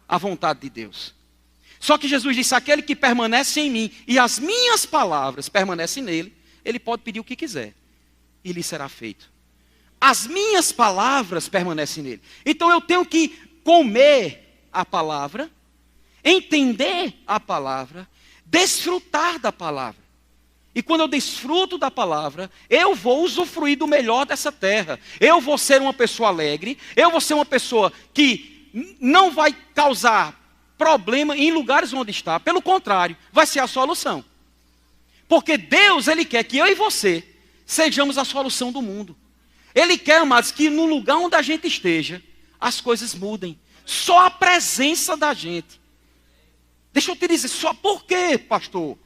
a vontade de Deus. Só que Jesus disse, aquele que permanece em mim, e as minhas palavras permanecem nele, ele pode pedir o que quiser, e lhe será feito. As minhas palavras permanecem nele. Então eu tenho que comer a palavra, entender a palavra, desfrutar da palavra. E quando eu desfruto da palavra, eu vou usufruir do melhor dessa terra. Eu vou ser uma pessoa alegre, eu vou ser uma pessoa que não vai causar problema em lugares onde está. Pelo contrário, vai ser a solução. Porque Deus, Ele quer que eu e você sejamos a solução do mundo. Ele quer, amados, que no lugar onde a gente esteja, as coisas mudem. Só a presença da gente. Deixa eu te dizer, só por quê, pastor?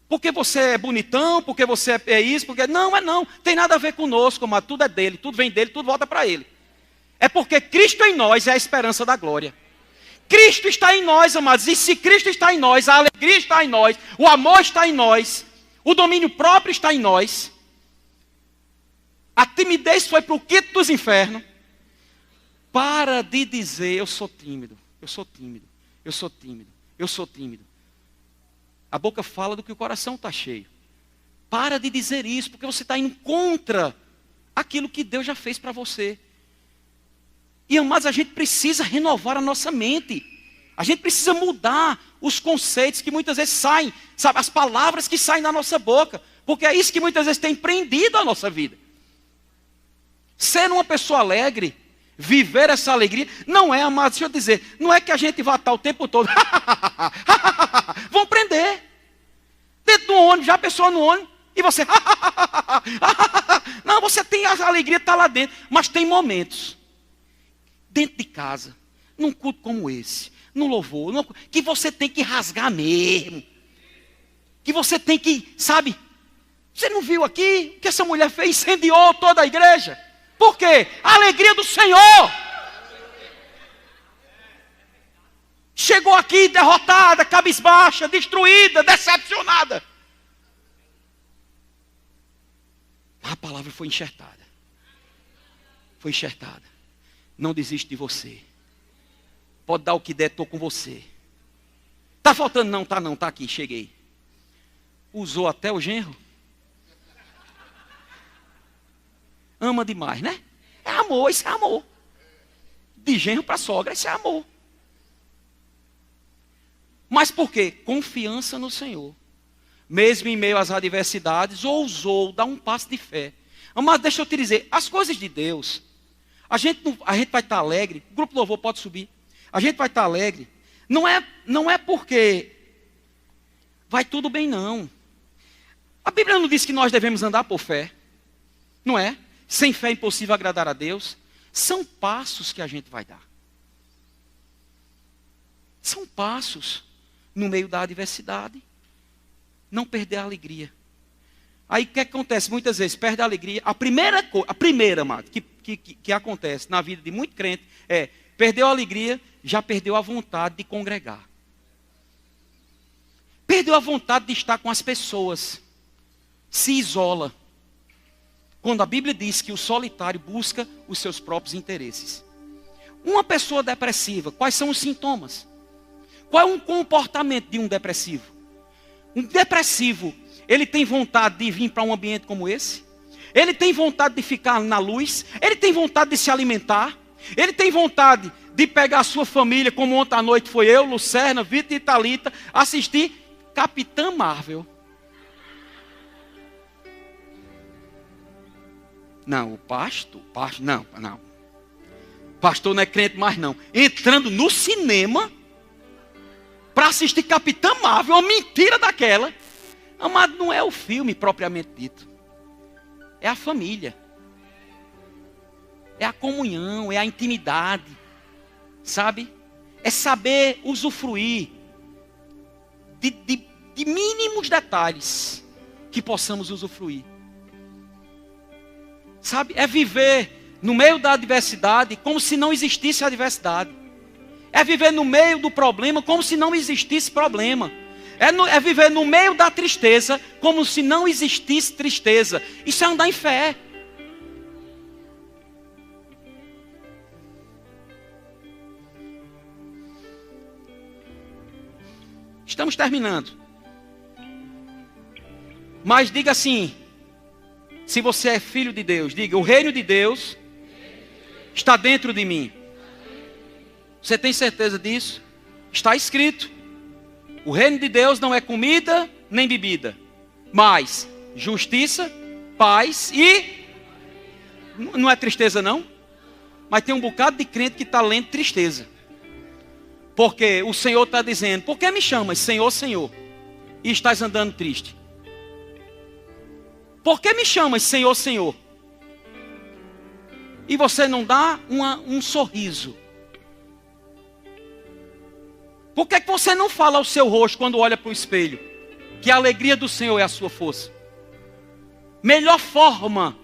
Porque você é bonitão, porque você é isso, porque... Não, não. Tem nada a ver conosco, mas tudo é dele, tudo vem dele, tudo volta para ele. É porque Cristo em nós é a esperança da glória. Cristo está em nós, amados. E se Cristo está em nós, a alegria está em nós, o amor está em nós, o domínio próprio está em nós. A timidez foi para o quinto dos infernos. Para de dizer, eu sou tímido, eu sou tímido, eu sou tímido, eu sou tímido. A boca fala do que o coração está cheio. Para de dizer isso, porque você está indo contra aquilo que Deus já fez para você. E amados, a gente precisa renovar a nossa mente. A gente precisa mudar os conceitos que muitas vezes saem, sabe, as palavras que saem da nossa boca. Porque é isso que muitas vezes tem prendido a nossa vida. Ser uma pessoa alegre, viver essa alegria, não é, amados, deixa eu dizer, não é que a gente vá estar o tempo todo, vão prender. Dentro do ônibus, já a pessoa no ônibus, e você, não, você tem a alegria de estar lá dentro, mas tem momentos, dentro de casa, num culto como esse, no louvor, que você tem que rasgar mesmo. Que você tem que, sabe, você não viu aqui o que essa mulher fez? Incendiou toda a igreja. Por quê? A alegria do Senhor. Chegou aqui derrotada, cabisbaixa, destruída, decepcionada. A palavra foi enxertada. Foi enxertada. Não desiste de você. Pode dar o que der, estou com você. Está faltando? Não, está aqui, cheguei. Usou até o genro. Ama demais, né? É amor, isso é amor. De genro para sogra, isso é amor. Mas por quê? Confiança no Senhor. Mesmo em meio às adversidades, ousou dar um passo de fé. Mas deixa eu te dizer, as coisas de Deus, a gente vai estar alegre, o grupo louvor pode subir. A gente vai estar alegre, não é porque vai tudo bem, não. A Bíblia não diz que nós devemos andar por fé, não é? Sem fé é impossível agradar a Deus. São passos que a gente vai dar. São passos no meio da adversidade. Não perder a alegria. Aí o que acontece? Muitas vezes perde a alegria. A primeira, amado, que acontece na vida de muito crente é: perdeu a alegria, já perdeu a vontade de congregar. Perdeu a vontade de estar com as pessoas. Se isola. Quando a Bíblia diz que o solitário busca os seus próprios interesses. Uma pessoa depressiva, quais são os sintomas? Qual é um comportamento de um depressivo? Um depressivo, ele tem vontade de vir para um ambiente como esse? Ele tem vontade de ficar na luz? Ele tem vontade de se alimentar? Ele tem vontade de pegar a sua família, como ontem à noite foi eu, Lucerna, Vitor e Thalita, assistir Capitã Marvel? Não, o pastor, não. Pastor não é crente mais não. Entrando no cinema para assistir Capitã Marvel, uma mentira daquela. Amado, não é o filme propriamente dito. É a família. É a comunhão, é a intimidade. Sabe? É saber usufruir de mínimos detalhes que possamos usufruir. Sabe? É viver no meio da adversidade como se não existisse adversidade. É viver no meio do problema como se não existisse problema. É viver no meio da tristeza como se não existisse tristeza. Isso é andar em fé. Estamos terminando. Mas diga assim: se você é filho de Deus, diga: o reino de Deus está dentro de mim. Você tem certeza disso? Está escrito. O reino de Deus não é comida nem bebida, mas justiça, paz e... Não é tristeza não? Mas tem um bocado de crente que está lendo tristeza. Porque o Senhor está dizendo: por que me chamas Senhor, Senhor, e estás andando triste? Por que me chamas Senhor, Senhor, e você não dá um sorriso? Por que você não fala ao seu rosto quando olha para o espelho que a alegria do Senhor é a sua força? Melhor forma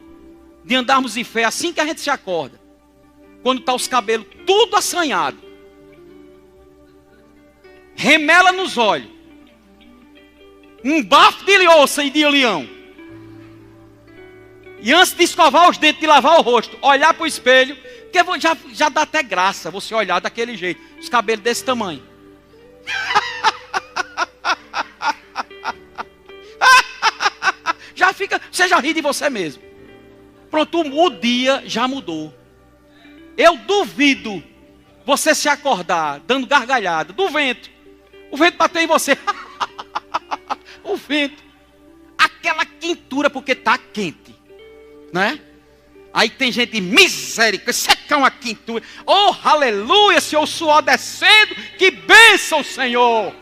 de andarmos em fé assim que a gente se acorda, quando está os cabelos tudo assanhado, remela nos olhos, um bafo de louça e de leão, e antes de escovar os dentes, de lavar o rosto, olhar para o espelho, porque já dá até graça você olhar daquele jeito, os cabelos desse tamanho. Já fica, você já ri de você mesmo. Pronto, o dia já mudou. Eu duvido você se acordar dando gargalhada do vento. O vento bateu em você. O vento. Aquela quentura porque está quente, né? Aí tem gente, misericórdia, seca uma quentura. Oh, aleluia, Senhor, o suor descendo. Que bênção, Senhor.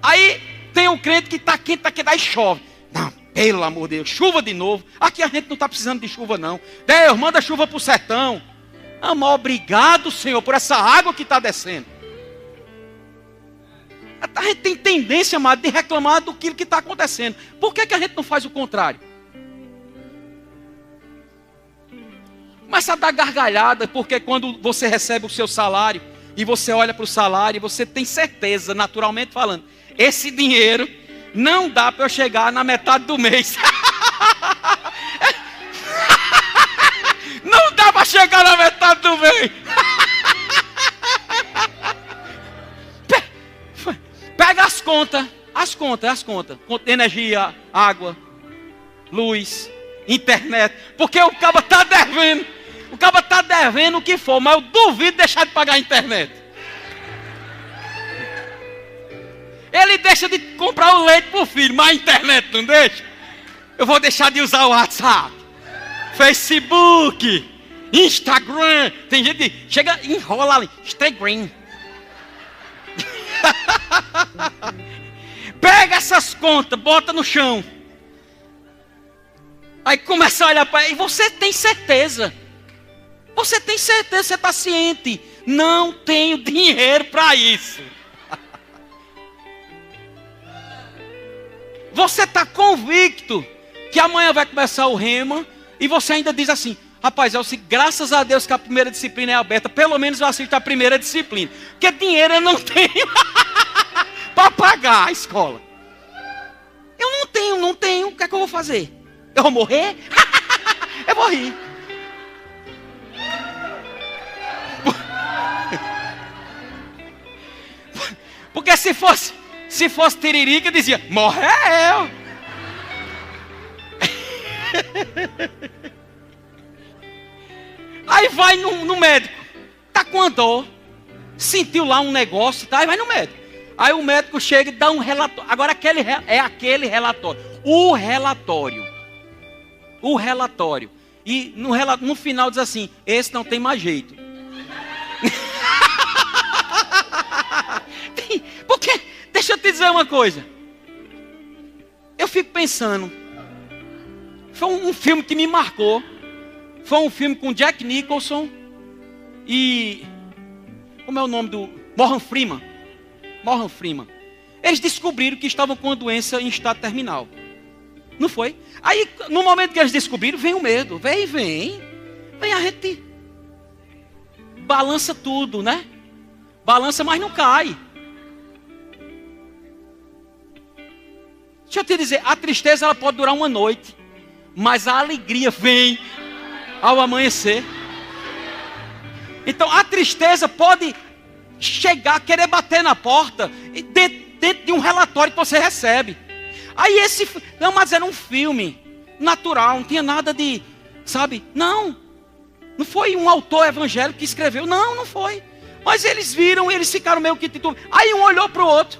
Aí tem um crente que está quente, aí chove. Não, pelo amor de Deus, chuva de novo. Aqui a gente não está precisando de chuva não. Deus, manda chuva para o sertão. Amor, obrigado, Senhor, por essa água que está descendo. A gente tem tendência, amado, de reclamar do que está acontecendo. Por que a gente não faz o contrário? Começa a dar gargalhada, porque quando você recebe o seu salário, e você olha para o salário, e você tem certeza, naturalmente falando, esse dinheiro não dá para eu chegar na metade do mês. Não dá para chegar na metade do mês. Pega as contas. Energia, água, luz, internet. Porque o cabo está devendo. O cabo está devendo o que for, mas eu duvido deixar de pagar a internet. Ele deixa de comprar o leite para o filho, mas a internet não deixa. Eu vou deixar de usar o WhatsApp, Facebook, Instagram. Tem gente que chega e enrola ali. Instagram. Pega essas contas, bota no chão. Aí começa a olhar para ele. E você tem certeza. Você tem certeza, você está ciente. Não tenho dinheiro para isso. Você está convicto que amanhã vai começar o rema. E você ainda diz assim: rapaz, graças a Deus que a primeira disciplina é aberta. Pelo menos eu assisto a primeira disciplina. Porque dinheiro eu não tenho para pagar a escola. Eu não tenho. O que é que eu vou fazer? Eu vou morrer? Eu vou rir. Porque se fosse tiririca, dizia: morreu. Aí vai no médico, tá com a dor, sentiu lá um negócio, tá? Aí vai no médico. Aí o médico chega e dá um relatório. Agora aquele relatório. O relatório. E no final diz assim: esse não tem mais jeito. Porque, deixa eu te dizer uma coisa. Eu fico pensando. Foi um filme que me marcou. Foi um filme com Jack Nicholson e... como é o nome do... Morgan Freeman. Eles descobriram que estavam com uma doença em estado terminal. Não foi? Aí, no momento que eles descobriram, vem o medo. Vem a gente... balança tudo, né? Balança, mas não cai. Deixa eu te dizer, a tristeza ela pode durar uma noite, mas a alegria vem ao amanhecer. Então a tristeza pode chegar, querer bater na porta, dentro de um relatório que você recebe. Aí mas era um filme natural, não tinha nada de, sabe? Não foi um autor evangélico que escreveu, não foi. Mas eles viram, eles ficaram meio que titubeando. Aí um olhou para o outro,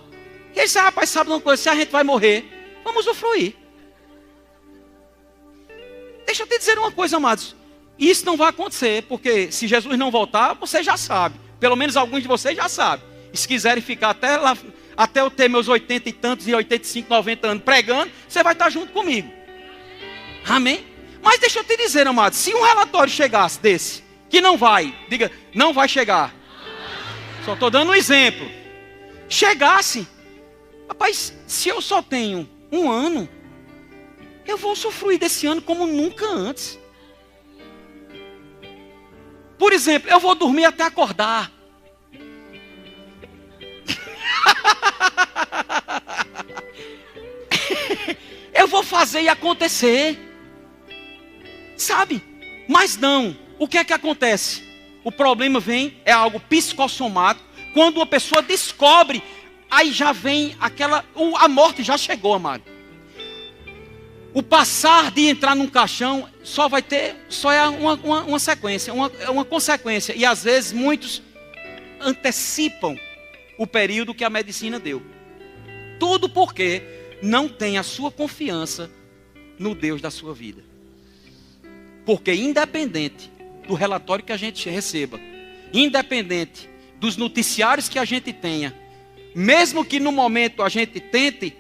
e ele disse: rapaz, sabe uma coisa, se a gente vai morrer, vamos usufruir. Deixa eu te dizer uma coisa, amados. Isso não vai acontecer, porque se Jesus não voltar, você já sabe. Pelo menos alguns de vocês já sabem. E se quiserem ficar até eu ter meus 80 e tantos, e 85, 90 anos pregando, você vai estar junto comigo. Amém? Mas deixa eu te dizer, amados, se um relatório chegasse desse, que não vai, diga, não vai chegar. Só estou dando um exemplo. Chegasse, rapaz, se eu só tenho um ano, eu vou usufruir desse ano como nunca antes. Por exemplo, eu vou dormir até acordar. Eu vou fazer e acontecer. Sabe? Mas não. O que é que acontece? O problema é algo psicossomático. Quando uma pessoa descobre, aí já vem a morte já chegou, amado. O passar de entrar num caixão só é uma sequência, uma consequência. E às vezes muitos antecipam o período que a medicina deu. Tudo porque não tem a sua confiança no Deus da sua vida. Porque independente do relatório que a gente receba, independente dos noticiários que a gente tenha, mesmo que no momento a gente tente,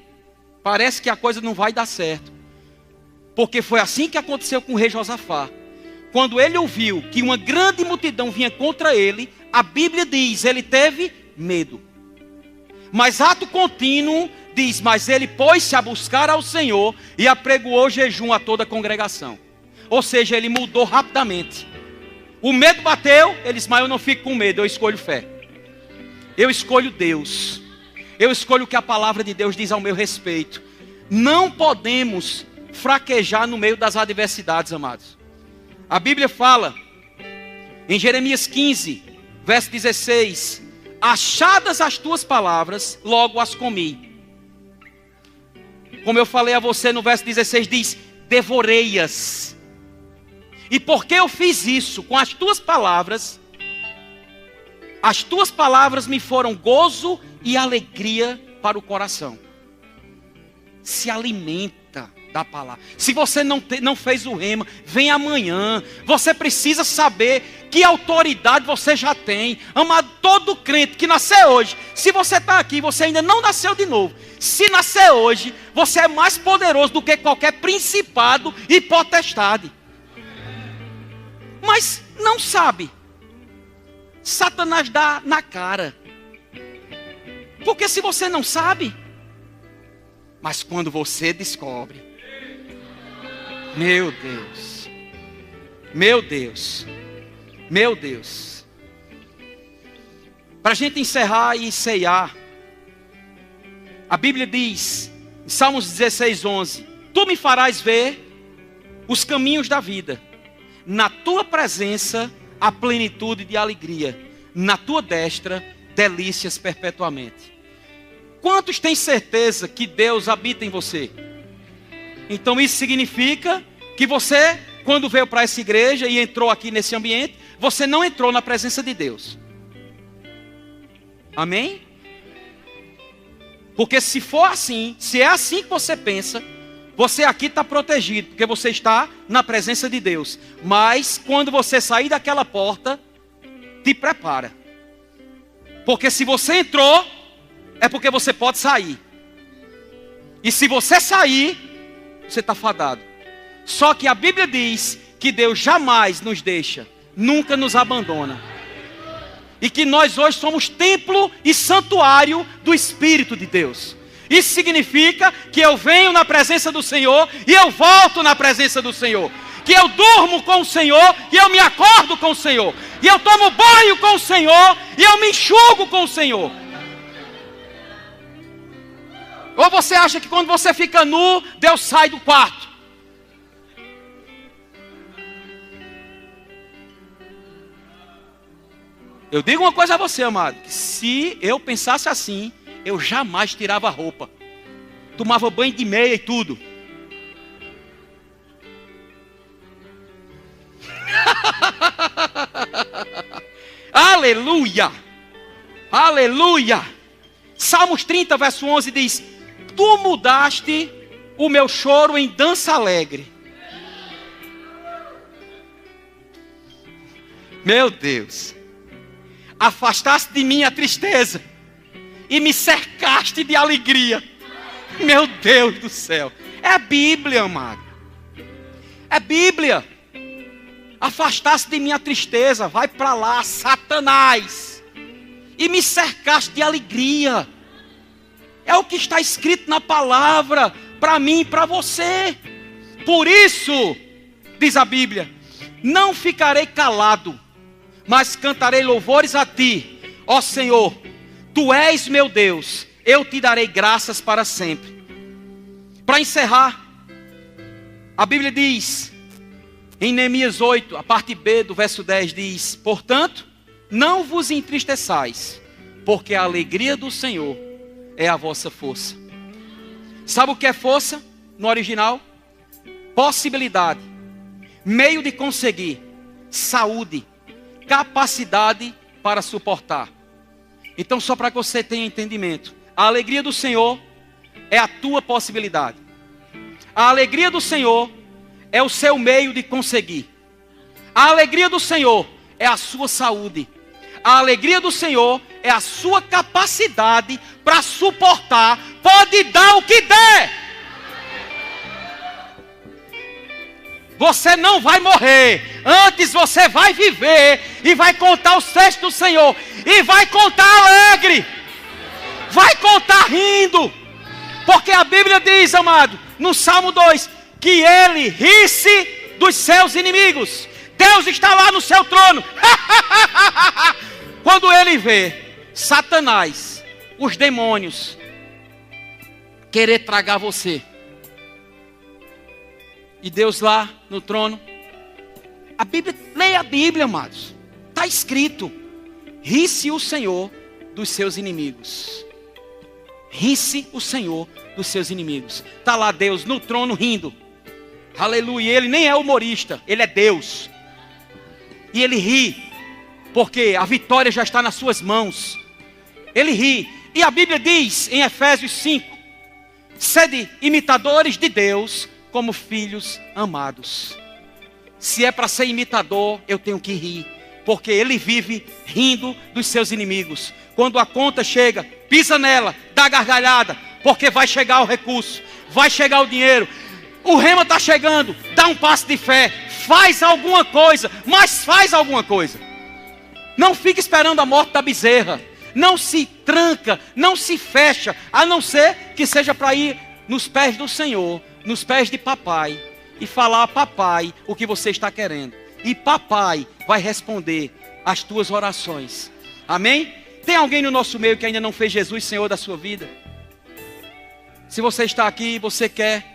parece que a coisa não vai dar certo. Porque foi assim que aconteceu com o rei Josafá. quando ele ouviu que uma grande multidão vinha contra ele, a Bíblia diz, ele teve medo. Mas ato contínuo diz, mas ele pôs-se a buscar ao Senhor e apregoou jejum a toda a congregação. Ou seja, ele mudou rapidamente. O medo bateu, ele disse, mas eu não fico com medo, eu escolho fé. Eu escolho Deus. Eu escolho o que a palavra de Deus diz ao meu respeito. Não podemos fraquejar no meio das adversidades, amados. A Bíblia fala, em Jeremias 15, verso 16, achadas as tuas palavras, logo as comi. Como eu falei a você no verso 16, diz, devorei-as. E porque eu fiz isso com as tuas palavras me foram gozo e alegria para o coração. Se alimenta da palavra. Se você não fez o rema, vem amanhã. Você precisa saber que autoridade você já tem. Amado, todo crente que nasceu hoje, se você está aqui, você ainda não nasceu de novo. Se nascer hoje, você é mais poderoso do que qualquer principado e potestade. Mas não sabe. Satanás dá na cara. Porque se você não sabe, mas quando você descobre, meu Deus, meu Deus, meu Deus. Para a gente encerrar e ceiar, a Bíblia diz, em Salmos 16, 11, tu me farás ver os caminhos da vida. Na tua presença, a plenitude de alegria. Na tua destra, delícias perpetuamente. Quantos têm certeza que Deus habita em você? Então isso significa que você, quando veio para essa igreja e entrou aqui nesse ambiente, você não entrou na presença de Deus. Amém? Porque se for assim, se é assim que você pensa, você aqui está protegido, porque você está na presença de Deus. Mas quando você sair daquela porta, te prepara. Porque se você entrou, é porque você pode sair. E se você sair, você está fadado. Só que a Bíblia diz que Deus jamais nos deixa, nunca nos abandona. E que nós hoje somos templo e santuário do Espírito de Deus. Isso significa que eu venho na presença do Senhor e eu volto na presença do Senhor. Que eu durmo com o Senhor e eu me acordo com o Senhor. E eu tomo banho com o Senhor e eu me enxugo com o Senhor. Ou você acha que quando você fica nu, Deus sai do quarto? Eu digo uma coisa a você, amado. Que se eu pensasse assim, eu jamais tirava a roupa. Tomava banho de meia e tudo. Aleluia! Aleluia! Salmos 30, verso 11 diz: tu mudaste o meu choro em dança alegre. Meu Deus. Afastaste de mim a tristeza e me cercaste de alegria. Meu Deus do céu. É a Bíblia, amado. É a Bíblia. Afastaste de mim a tristeza. Vai para lá, Satanás. E me cercaste de alegria. É o que está escrito na palavra para mim e para você. Por isso, diz a Bíblia, não ficarei calado, mas cantarei louvores a ti, ó Senhor. Tu és meu Deus, eu te darei graças para sempre. Para encerrar, a Bíblia diz, em Neemias 8, a parte B do verso 10 diz: portanto, não vos entristeçais, porque a alegria do Senhor é a vossa força. Sabe o que é força no original? Possibilidade, meio de conseguir, saúde, capacidade para suportar. Então, só para que você tenha entendimento, a alegria do Senhor é a tua possibilidade. A alegria do Senhor é o seu meio de conseguir. A alegria do Senhor é a sua saúde. A alegria do Senhor é a sua capacidade para suportar. Pode dar o que der. Você não vai morrer. Antes você vai viver e vai contar os feitos do Senhor. E vai contar alegre. Vai contar rindo. Porque a Bíblia diz, amado, no Salmo 2, que ele ri-se dos seus inimigos. Deus está lá no seu trono. Quando ele vê Satanás, os demônios, querer tragar você, e Deus lá no trono, a Bíblia, leia a Bíblia, amados. Está escrito: ri-se o Senhor dos seus inimigos. Ri-se o Senhor dos seus inimigos. Está lá Deus no trono rindo. Aleluia. Ele nem é humorista, ele é Deus. E ele ri, porque a vitória já está nas suas mãos. Ele ri. E a Bíblia diz em Efésios 5: sede imitadores de Deus como filhos amados. Se é para ser imitador, eu tenho que rir, porque ele vive rindo dos seus inimigos. Quando a conta chega, pisa nela, dá gargalhada, porque vai chegar o recurso, vai chegar o dinheiro. O rema está chegando, dá um passo de fé, faz alguma coisa, mas faz alguma coisa. Não fique esperando a morte da bezerra. Não se tranca, não se fecha, a não ser que seja para ir nos pés do Senhor, nos pés de papai, e falar a papai o que você está querendo. E papai vai responder as tuas orações. Amém? Tem alguém no nosso meio que ainda não fez Jesus Senhor da sua vida? Se você está aqui e você quer